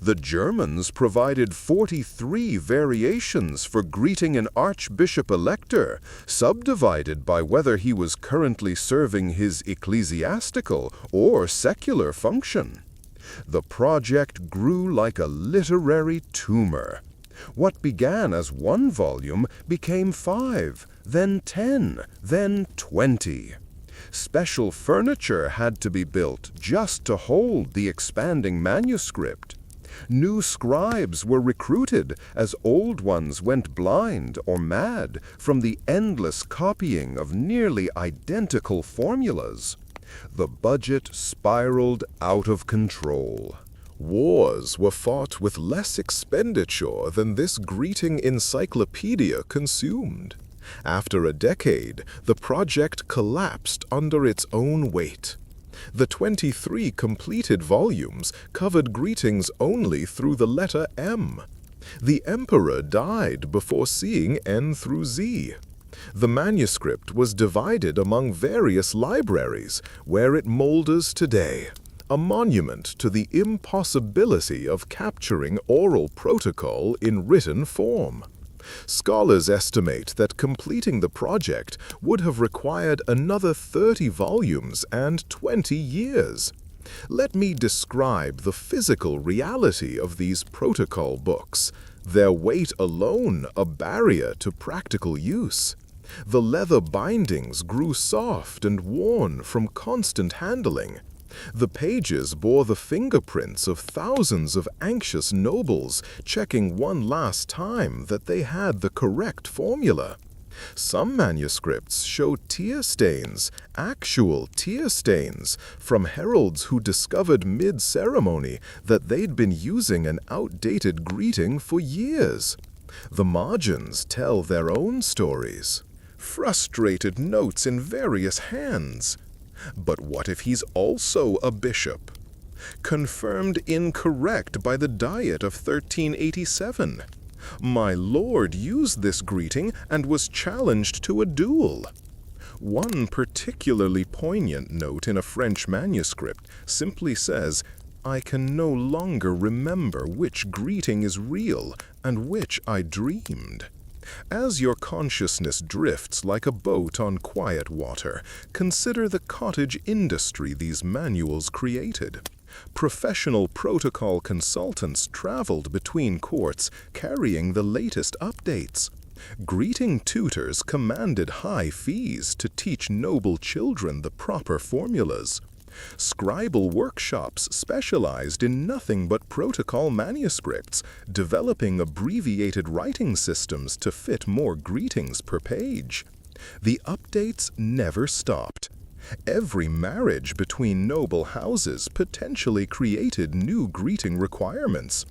The Germans provided 43 variations for greeting an archbishop-elector, subdivided by whether he was currently serving his ecclesiastical or secular function. The project grew like a literary tumor. What began as 1 volume became 5, then 10, then 20. Special furniture had to be built just to hold the expanding manuscript. New scribes were recruited as old ones went blind or mad from the endless copying of nearly identical formulas. The budget spiraled out of control. Wars were fought with less expenditure than this greeting encyclopedia consumed. After a decade, the project collapsed under its own weight. The 23 completed volumes covered greetings only through the letter M. The emperor died before seeing N through Z. The manuscript was divided among various libraries, where it molders today, a monument to the impossibility of capturing oral protocol in written form. Scholars estimate that completing the project would have required another 30 volumes and 20 years. Let me describe the physical reality of these protocol books, their weight alone a barrier to practical use. The leather bindings grew soft and worn from constant handling. The pages bore the fingerprints of thousands of anxious nobles checking one last time that they had the correct formula. Some manuscripts show tear stains, actual tear stains, from heralds who discovered mid-ceremony that they'd been using an outdated greeting for years. The margins tell their own stories. Frustrated notes in various hands. But what if he's also a bishop? Confirmed incorrect by the Diet of 1387. My lord used this greeting and was challenged to a duel. One particularly poignant note in a French manuscript simply says, "I can no longer remember which greeting is real and which I dreamed." As your consciousness drifts like a boat on quiet water, consider the cottage industry these manuals created. Professional protocol consultants traveled between courts carrying the latest updates. Greeting tutors commanded high fees to teach noble children the proper formulas. Scribal workshops specialized in nothing but protocol manuscripts, developing abbreviated writing systems to fit more greetings per page. The updates never stopped. Every marriage between noble houses potentially created new greeting requirements.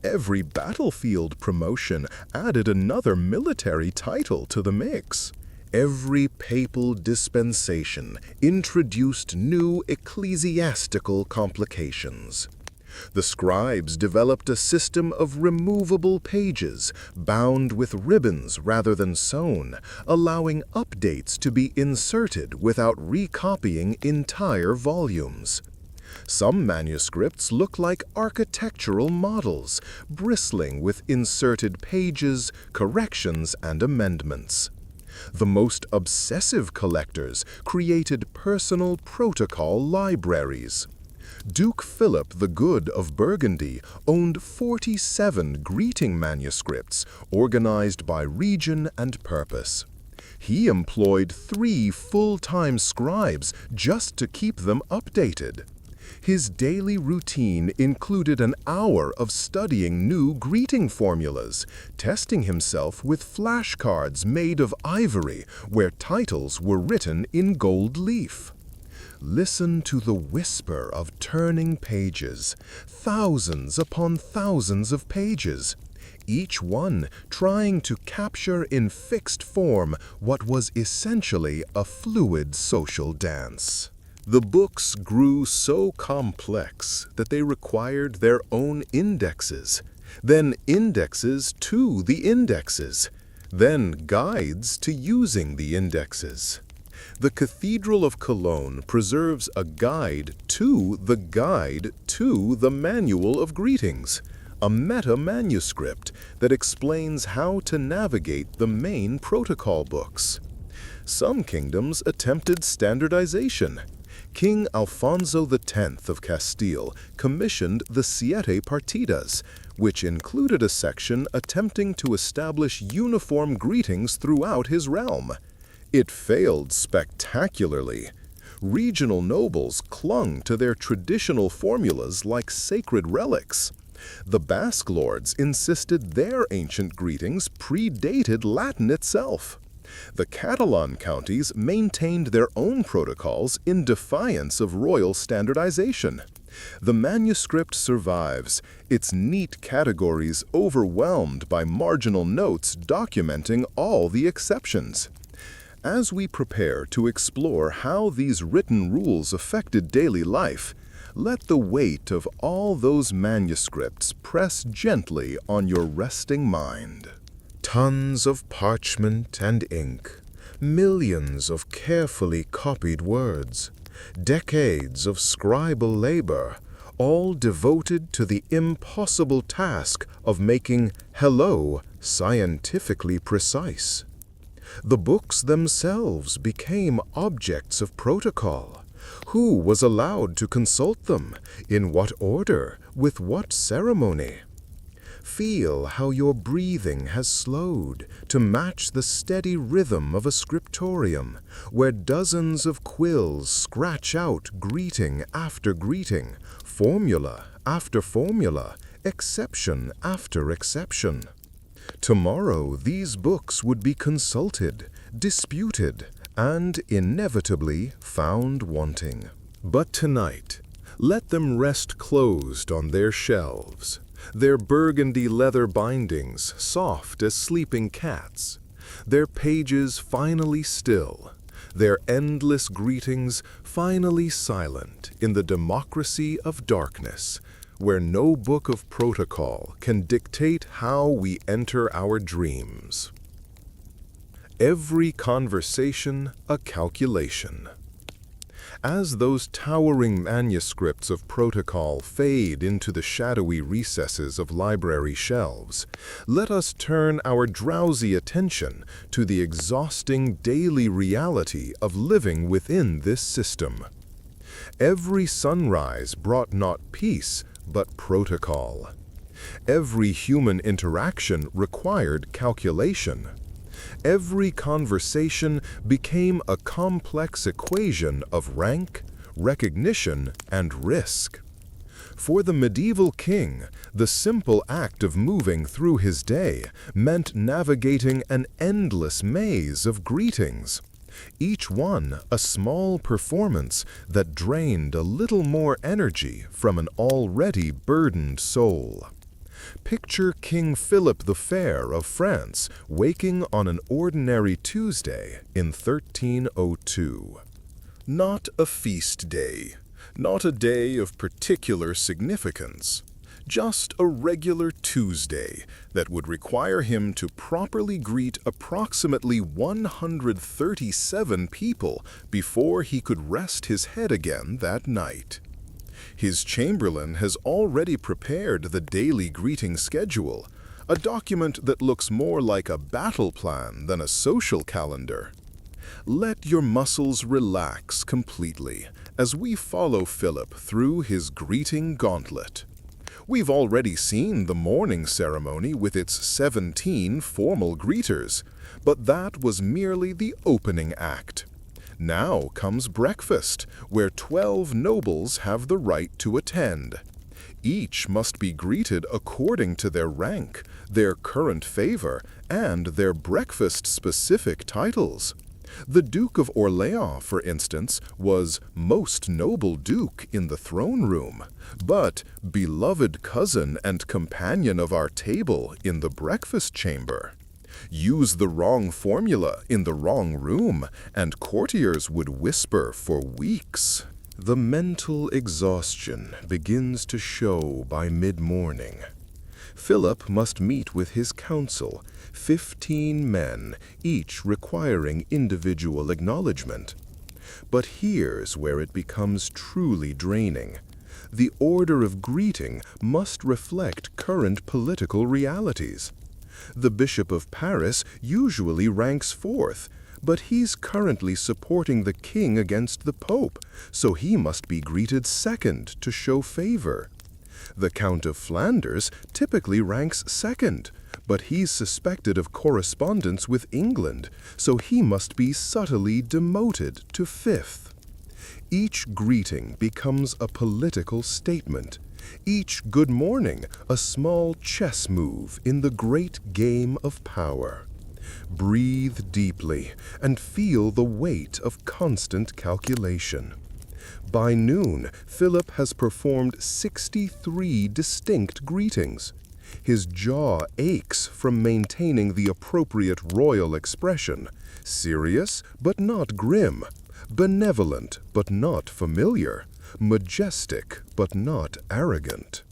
Every battlefield promotion added another military title to the mix. Every papal dispensation introduced new ecclesiastical complications. The scribes developed a system of removable pages, bound with ribbons rather than sewn, allowing updates to be inserted without recopying entire volumes. Some manuscripts look like architectural models, bristling with inserted pages, corrections, and amendments. The most obsessive collectors created personal protocol libraries. Duke Philip the Good of Burgundy owned 47 greeting manuscripts organized by region and purpose. He employed 3 full-time scribes just to keep them updated. His daily routine included an hour of studying new greeting formulas, testing himself with flashcards made of ivory where titles were written in gold leaf. Listen to the whisper of turning pages, thousands upon thousands of pages, each one trying to capture in fixed form what was essentially a fluid social dance. The books grew so complex that they required their own indexes, then indexes to the indexes, then guides to using the indexes. The Cathedral of Cologne preserves a guide to the Manual of Greetings, a meta-manuscript that explains how to navigate the main protocol books. Some kingdoms attempted standardization. King Alfonso X of Castile commissioned the Siete Partidas, which included a section attempting to establish uniform greetings throughout his realm. It failed spectacularly. Regional nobles clung to their traditional formulas like sacred relics. The Basque lords insisted their ancient greetings predated Latin itself. The Catalan counties maintained their own protocols in defiance of royal standardization. The manuscript survives, its neat categories overwhelmed by marginal notes documenting all the exceptions. As we prepare to explore how these written rules affected daily life, let the weight of all those manuscripts press gently on your resting mind. Tons of parchment and ink, millions of carefully copied words, decades of scribal labor, all devoted to the impossible task of making hello scientifically precise. The books themselves became objects of protocol. Who was allowed to consult them? In what order? With what ceremony? Feel how your breathing has slowed to match the steady rhythm of a scriptorium, where dozens of quills scratch out greeting after greeting, formula after formula, exception after exception. Tomorrow these books would be consulted, disputed, and inevitably found wanting. But tonight, let them rest closed on their shelves, their burgundy leather bindings soft as sleeping cats, their pages finally still, their endless greetings finally silent in the democracy of darkness, where no book of protocol can dictate how we enter our dreams. Every conversation a calculation. As those towering manuscripts of protocol fade into the shadowy recesses of library shelves, let us turn our drowsy attention to the exhausting daily reality of living within this system. Every sunrise brought not peace, but protocol. Every human interaction required calculation. Every conversation became a complex equation of rank, recognition, and risk. For the medieval king, the simple act of moving through his day meant navigating an endless maze of greetings, each one a small performance that drained a little more energy from an already burdened soul. Picture King Philip the Fair of France waking on an ordinary Tuesday in 1302. Not a feast day, not a day of particular significance, just a regular Tuesday that would require him to properly greet approximately 137 people before he could rest his head again that night. His chamberlain has already prepared the daily greeting schedule, a document that looks more like a battle plan than a social calendar. Let your muscles relax completely as we follow Philip through his greeting gauntlet. We've already seen the morning ceremony with its 17 formal greeters, but that was merely the opening act. Now comes breakfast, where 12 nobles have the right to attend. Each must be greeted according to their rank, their current favor, and their breakfast-specific titles. The Duke of Orléans, for instance, was Most Noble Duke in the throne room, but beloved cousin and companion of our table in the breakfast chamber. Use the wrong formula in the wrong room, and courtiers would whisper for weeks. The mental exhaustion begins to show by mid-morning. Philip must meet with his council, 15 men, each requiring individual acknowledgement. But here's where it becomes truly draining. The order of greeting must reflect current political realities. The Bishop of Paris usually ranks fourth, but he's currently supporting the king against the Pope, so he must be greeted second to show favor. The Count of Flanders typically ranks second, but he's suspected of correspondence with England, so he must be subtly demoted to fifth. Each greeting becomes a political statement. Each good morning, a small chess move in the great game of power. Breathe deeply and feel the weight of constant calculation. By noon, Philip has performed 63 distinct greetings. His jaw aches from maintaining the appropriate royal expression, serious but not grim, benevolent but not familiar, majestic but not arrogant.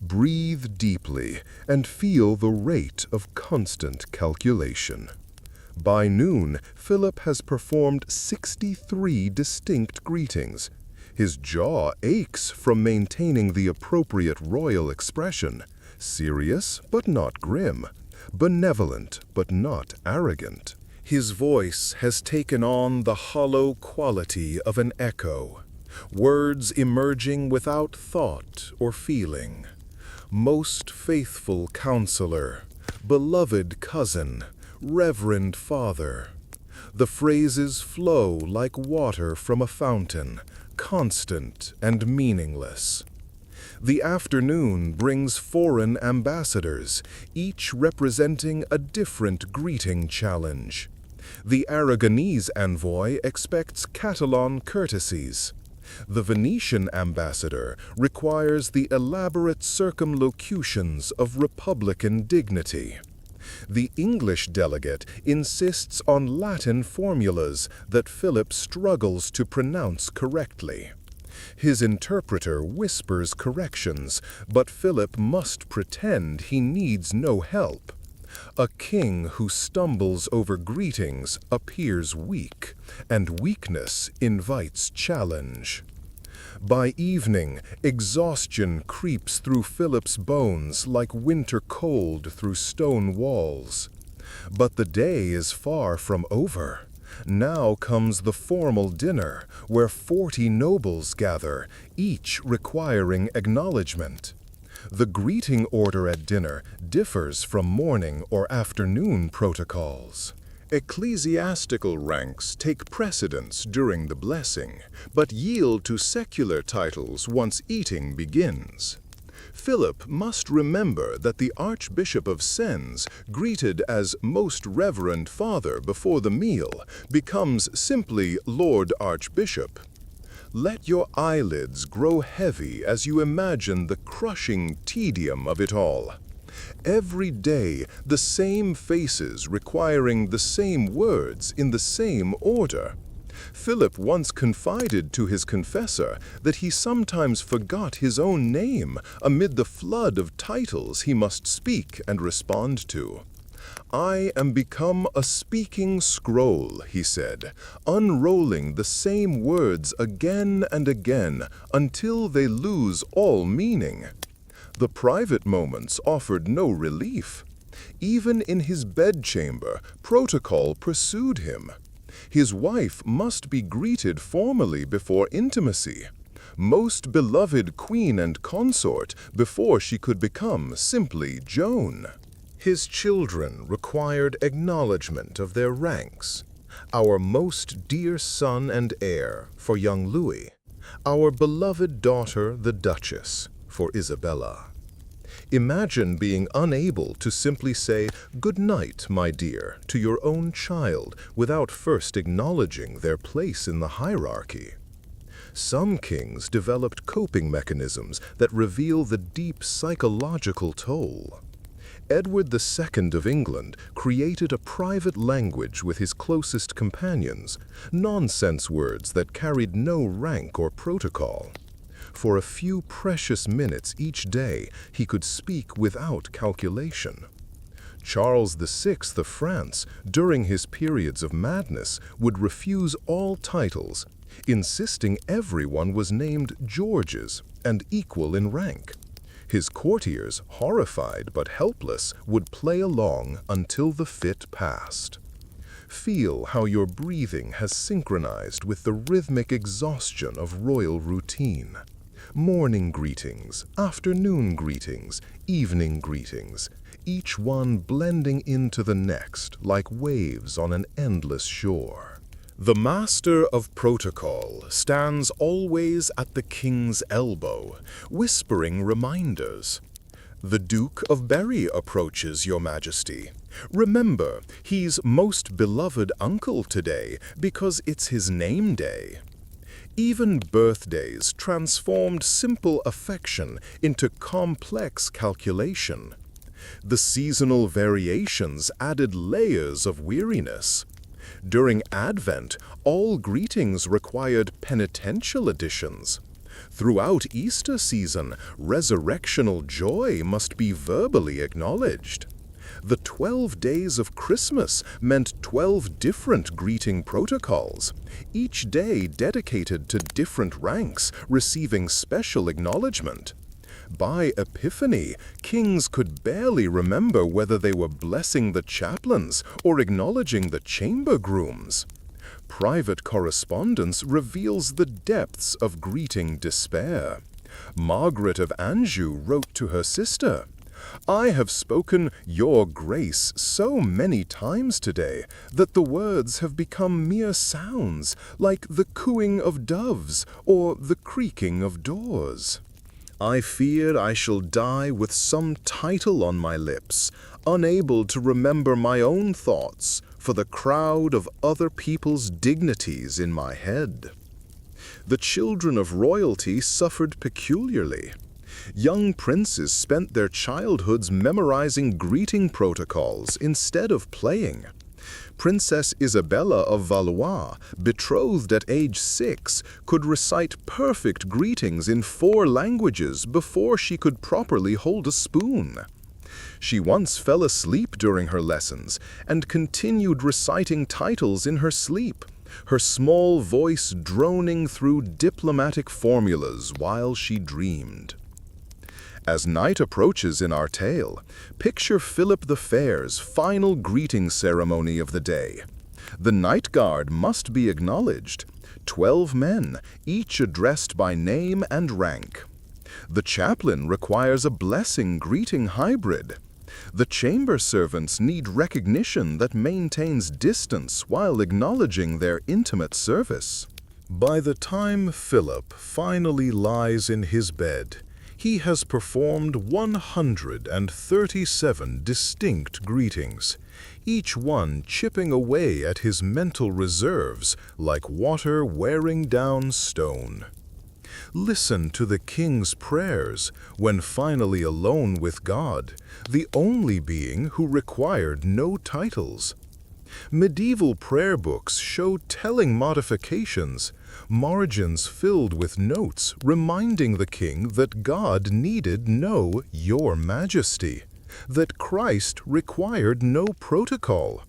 Breathe deeply and feel the rate of constant calculation. By noon, Philip has performed 63 distinct greetings. His jaw aches from maintaining the appropriate royal expression, serious but not grim, benevolent but not arrogant. His voice has taken on the hollow quality of an echo, words emerging without thought or feeling. Most faithful counselor, beloved cousin, reverend father. The phrases flow like water from a fountain, constant and meaningless. The afternoon brings foreign ambassadors, each representing a different greeting challenge. The Aragonese envoy expects Catalan courtesies. The Venetian ambassador requires the elaborate circumlocutions of republican dignity. The English delegate insists on Latin formulas that Philip struggles to pronounce correctly. His interpreter whispers corrections, but Philip must pretend he needs no help. A king who stumbles over greetings appears weak, and weakness invites challenge. By evening, exhaustion creeps through Philip's bones like winter cold through stone walls. But the day is far from over. Now comes the formal dinner, where 40 nobles gather, each requiring acknowledgement. The greeting order at dinner differs from morning or afternoon protocols. Ecclesiastical ranks take precedence during the blessing, but yield to secular titles once eating begins. Philip must remember that the Archbishop of Sens, greeted as Most Reverend Father before the meal, becomes simply Lord Archbishop. Let your eyelids grow heavy as you imagine the crushing tedium of it all. Every day, the same faces requiring the same words in the same order. Philip once confided to his confessor that he sometimes forgot his own name amid the flood of titles he must speak and respond to. "I am become a speaking scroll," he said, unrolling the same words again and again until they lose all meaning. The private moments offered no relief. Even in his bedchamber, protocol pursued him. His wife must be greeted formally before intimacy. Most beloved queen and consort before she could become simply Joan. His children required acknowledgement of their ranks. Our most dear son and heir, for young Louis. Our beloved daughter, the Duchess, for Isabella. Imagine being unable to simply say, "Good night, my dear," to your own child without first acknowledging their place in the hierarchy. Some kings developed coping mechanisms that reveal the deep psychological toll. Edward II of England created a private language with his closest companions, nonsense words that carried no rank or protocol. For a few precious minutes each day, he could speak without calculation. Charles VI of France, during his periods of madness, would refuse all titles, insisting everyone was named Georges and equal in rank. His courtiers, horrified but helpless, would play along until the fit passed. Feel how your breathing has synchronized with the rhythmic exhaustion of royal routine. Morning greetings, afternoon greetings, evening greetings, each one blending into the next like waves on an endless shore. The master of protocol stands always at the king's elbow, whispering reminders. The Duke of Berry approaches, Your Majesty. Remember, he's most beloved uncle today because it's his name day. Even birthdays transformed simple affection into complex calculation. The seasonal variations added layers of weariness. During Advent, all greetings required penitential additions. Throughout Easter season, resurrectional joy must be verbally acknowledged. The 12 days of Christmas meant 12 different greeting protocols, each day dedicated to different ranks, receiving special acknowledgement. By Epiphany, kings could barely remember whether they were blessing the chaplains or acknowledging the chamber grooms. Private correspondence reveals the depths of greeting despair. Margaret of Anjou wrote to her sister, "I have spoken Your Grace so many times today that the words have become mere sounds, like the cooing of doves or the creaking of doors. I fear I shall die with some title on my lips, unable to remember my own thoughts for the crowd of other people's dignities in my head." The children of royalty suffered peculiarly. Young princes spent their childhoods memorizing greeting protocols instead of playing. Princess Isabella of Valois, betrothed at age 6, could recite perfect greetings in 4 languages before she could properly hold a spoon. She once fell asleep during her lessons and continued reciting titles in her sleep, her small voice droning through diplomatic formulas while she dreamed. As night approaches in our tale, picture Philip the Fair's final greeting ceremony of the day. The night guard must be acknowledged, 12 men, each addressed by name and rank. The chaplain requires a blessing greeting hybrid. The chamber servants need recognition that maintains distance while acknowledging their intimate service. By the time Philip finally lies in his bed, he has performed 137 distinct greetings, each one chipping away at his mental reserves like water wearing down stone. Listen to the king's prayers when finally alone with God, the only being who required no titles. Medieval prayer books show telling modifications, margins filled with notes reminding the king that God needed no Your Majesty, that Christ required no protocol.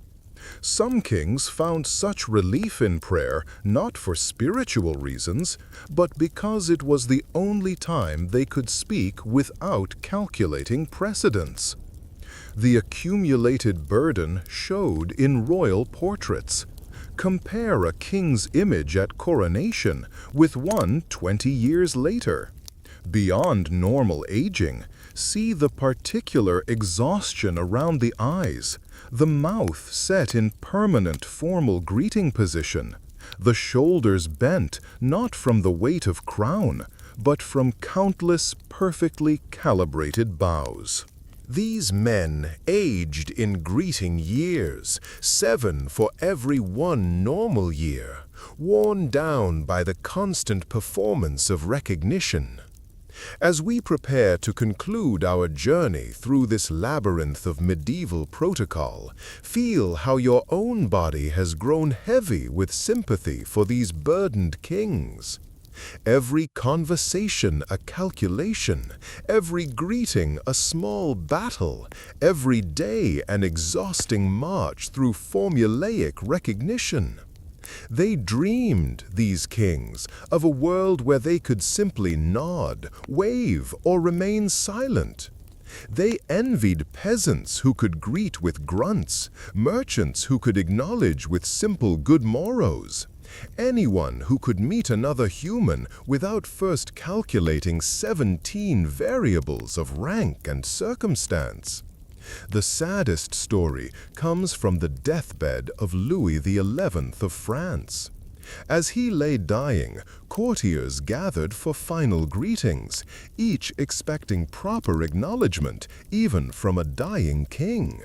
Some kings found such relief in prayer not for spiritual reasons, but because it was the only time they could speak without calculating precedence. The accumulated burden showed in royal portraits. Compare a king's image at coronation with one 20 years later. Beyond normal aging, see the particular exhaustion around the eyes, the mouth set in permanent formal greeting position, the shoulders bent not from the weight of crown, but from countless perfectly calibrated bows. These men aged in greeting years, 7 for every 1 normal year, worn down by the constant performance of recognition. As we prepare to conclude our journey through this labyrinth of medieval protocol, feel how your own body has grown heavy with sympathy for these burdened kings. Every conversation a calculation, every greeting a small battle, every day an exhausting march through formulaic recognition. They dreamed, these kings, of a world where they could simply nod, wave, or remain silent. They envied peasants who could greet with grunts, merchants who could acknowledge with simple good morrows. Anyone who could meet another human without first calculating 17 variables of rank and circumstance. The saddest story comes from the deathbed of Louis XI of France. As he lay dying, courtiers gathered for final greetings, each expecting proper acknowledgement, even from a dying king.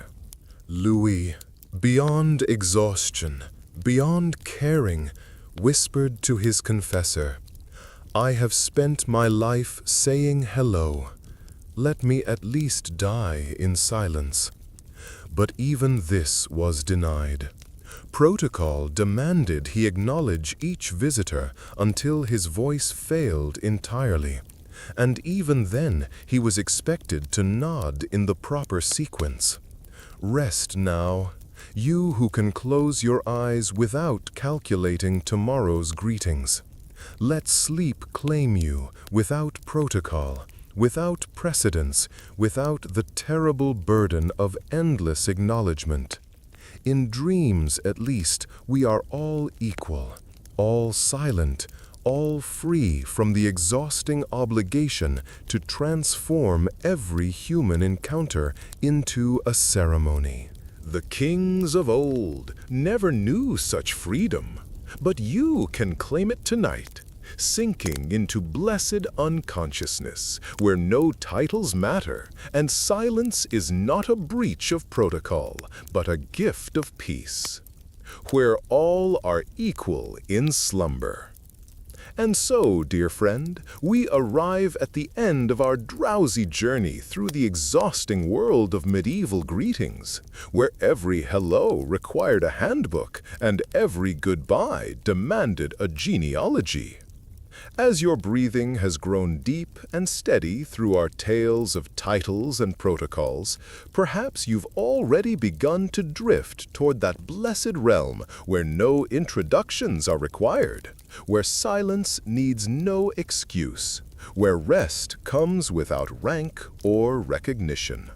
Louis, beyond exhaustion, beyond caring, whispered to his confessor, "I have spent my life saying hello. Let me at least die in silence." But even this was denied. Protocol demanded he acknowledge each visitor until his voice failed entirely, and even then he was expected to nod in the proper sequence. Rest now, you who can close your eyes without calculating tomorrow's greetings. Let sleep claim you without protocol, without precedence, without the terrible burden of endless acknowledgement. In dreams, at least, we are all equal, all silent, all free from the exhausting obligation to transform every human encounter into a ceremony. The kings of old never knew such freedom, but you can claim it tonight, sinking into blessed unconsciousness, where no titles matter, and silence is not a breach of protocol, but a gift of peace, where all are equal in slumber. And so, dear friend, we arrive at the end of our drowsy journey through the exhausting world of medieval greetings, where every hello required a handbook and every goodbye demanded a genealogy. As your breathing has grown deep and steady through our tales of titles and protocols, perhaps you've already begun to drift toward that blessed realm where no introductions are required, where silence needs no excuse, where rest comes without rank or recognition.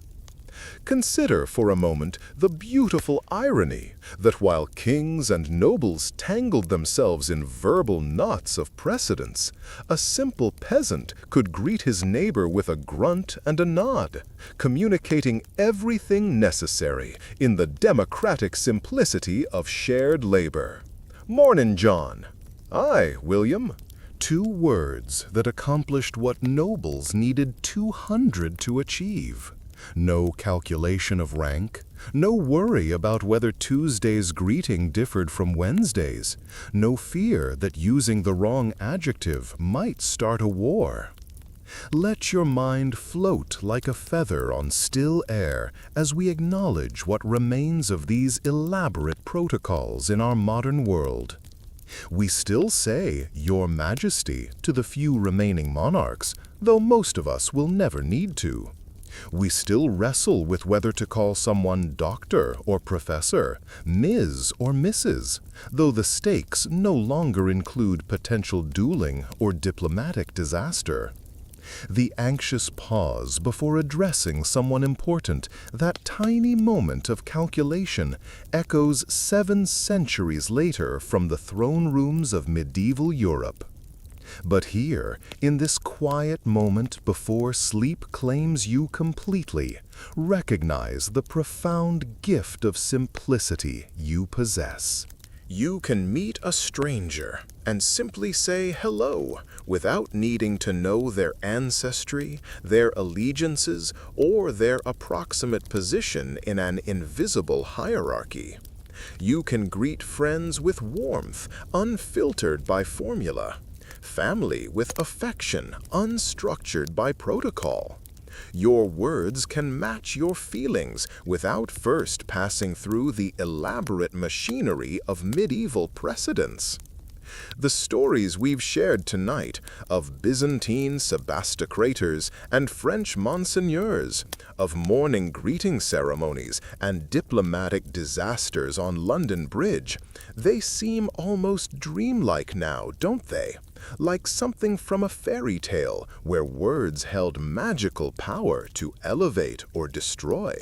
Consider for a moment the beautiful irony that while kings and nobles tangled themselves in verbal knots of precedence, a simple peasant could greet his neighbor with a grunt and a nod, communicating everything necessary in the democratic simplicity of shared labor. "Mornin', John." "Aye, William." 2 words that accomplished what nobles needed 200 to achieve. No calculation of rank, no worry about whether Tuesday's greeting differed from Wednesday's, no fear that using the wrong adjective might start a war. Let your mind float like a feather on still air as we acknowledge what remains of these elaborate protocols in our modern world. We still say "Your Majesty" to the few remaining monarchs, though most of us will never need to. We still wrestle with whether to call someone doctor or professor, Ms. or Mrs., though the stakes no longer include potential dueling or diplomatic disaster. The anxious pause before addressing someone important, that tiny moment of calculation, echoes 7 centuries later from the throne rooms of medieval Europe. But here, in this quiet moment before sleep claims you completely, recognize the profound gift of simplicity you possess. You can meet a stranger and simply say hello without needing to know their ancestry, their allegiances, or their approximate position in an invisible hierarchy. You can greet friends with warmth, unfiltered by formula. Family with affection, unstructured by protocol. Your words can match your feelings without first passing through the elaborate machinery of medieval precedents. The stories we've shared tonight of Byzantine sebastocrators and French monseigneurs, of morning greeting ceremonies and diplomatic disasters on London Bridge, they seem almost dreamlike now, don't they? Like something from a fairy tale where words held magical power to elevate or destroy.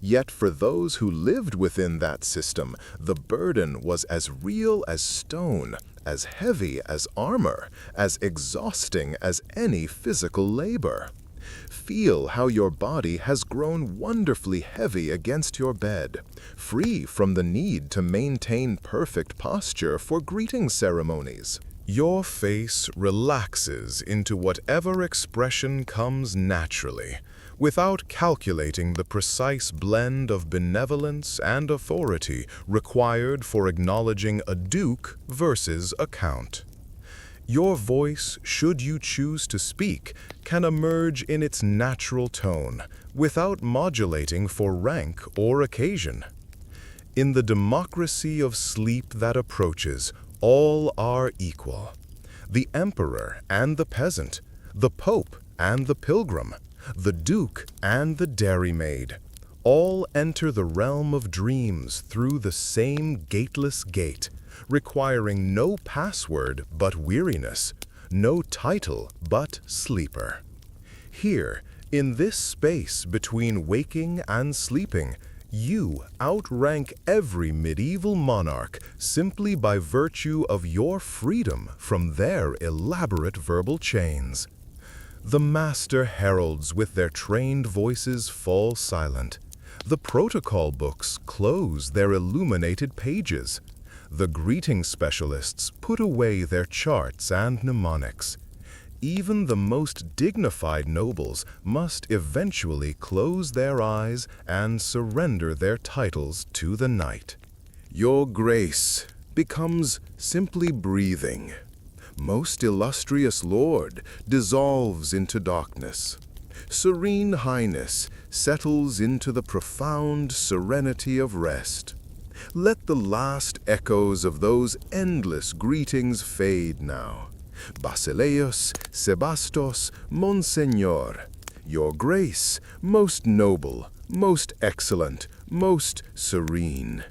Yet for those who lived within that system, the burden was as real as stone, as heavy as armor, as exhausting as any physical labor. feel how your body has grown wonderfully heavy against your bed, free from the need to maintain perfect posture for greeting ceremonies. Your face relaxes into whatever expression comes naturally, without calculating the precise blend of benevolence and authority required for acknowledging a duke versus a count. Your voice, should you choose to speak, can emerge in its natural tone, without modulating for rank or occasion. In the democracy of sleep that approaches, all are equal. The emperor and the peasant, the pope and the pilgrim, the duke and the dairymaid, all enter the realm of dreams through the same gateless gate, requiring no password but weariness, no title but sleeper. Here, in this space between waking and sleeping, you outrank every medieval monarch simply by virtue of your freedom from their elaborate verbal chains. The master heralds with their trained voices fall silent. The protocol books close their illuminated pages. The greeting specialists put away their charts and mnemonics. Even the most dignified nobles must eventually close their eyes and surrender their titles to the night. Your grace becomes simply breathing. Most illustrious lord dissolves into darkness. Serene highness settles into the profound serenity of rest. Let the last echoes of those endless greetings fade now. Basileus, Sebastos, Monseigneur, your grace, most noble, most excellent, most serene.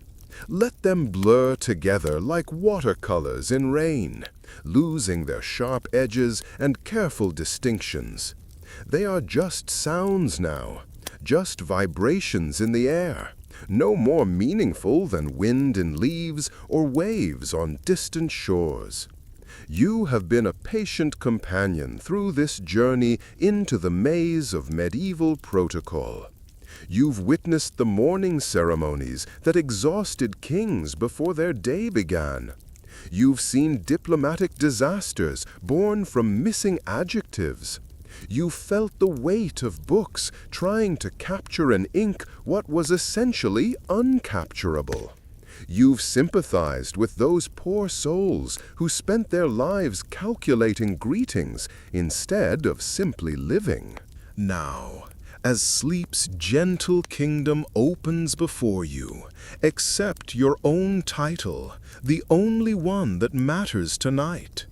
Let them blur together like watercolors in rain, losing their sharp edges and careful distinctions. They are just sounds now, just vibrations in the air, no more meaningful than wind in leaves or waves on distant shores. You have been a patient companion through this journey into the maze of medieval protocol. You've witnessed the mourning ceremonies that exhausted kings before their day began. You've seen diplomatic disasters born from missing adjectives. You felt the weight of books trying to capture in ink what was essentially uncapturable. You've sympathized with those poor souls who spent their lives calculating greetings instead of simply living. Now, as sleep's gentle kingdom opens before you, accept your own title, the only one that matters tonight.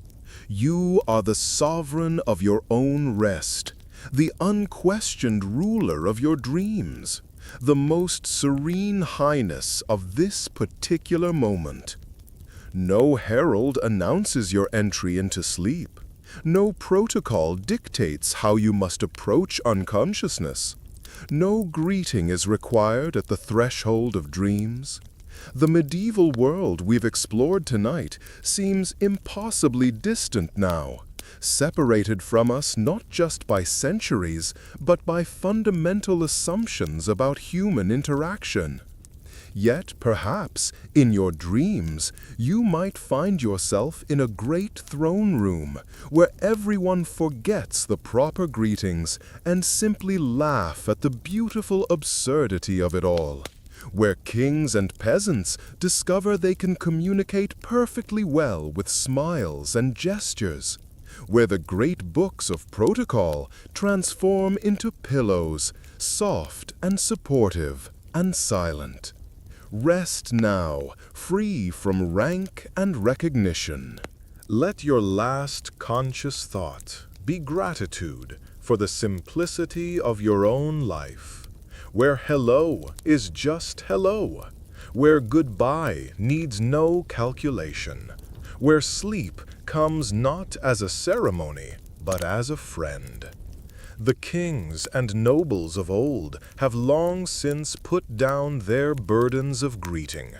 You are the sovereign of your own rest, the unquestioned ruler of your dreams, the most serene highness of this particular moment. No herald announces your entry into sleep. No protocol dictates how you must approach unconsciousness. No greeting is required at the threshold of dreams. The medieval world we've explored tonight seems impossibly distant now, separated from us not just by centuries, but by fundamental assumptions about human interaction. Yet, perhaps, in your dreams, you might find yourself in a great throne room where everyone forgets the proper greetings and simply laugh at the beautiful absurdity of it all, where kings and peasants discover they can communicate perfectly well with smiles and gestures, where the great books of protocol transform into pillows, soft and supportive and silent. Rest now, free from rank and recognition. Let your last conscious thought be gratitude for the simplicity of your own life, where hello is just hello, where goodbye needs no calculation, where sleep comes not as a ceremony, but as a friend. The kings and nobles of old have long since put down their burdens of greeting.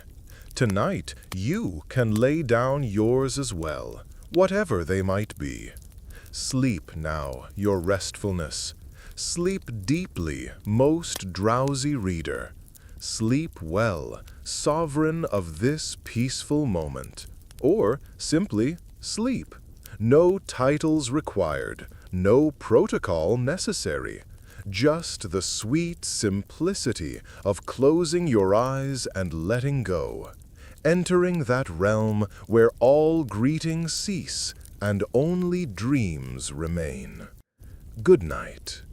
Tonight, you can lay down yours as well, whatever they might be. Sleep now your restfulness. Sleep deeply, most drowsy reader. Sleep well, sovereign of this peaceful moment. Or simply sleep. No titles required, no protocol necessary. Just the sweet simplicity of closing your eyes and letting go. Entering that realm where all greetings cease and only dreams remain. Good night.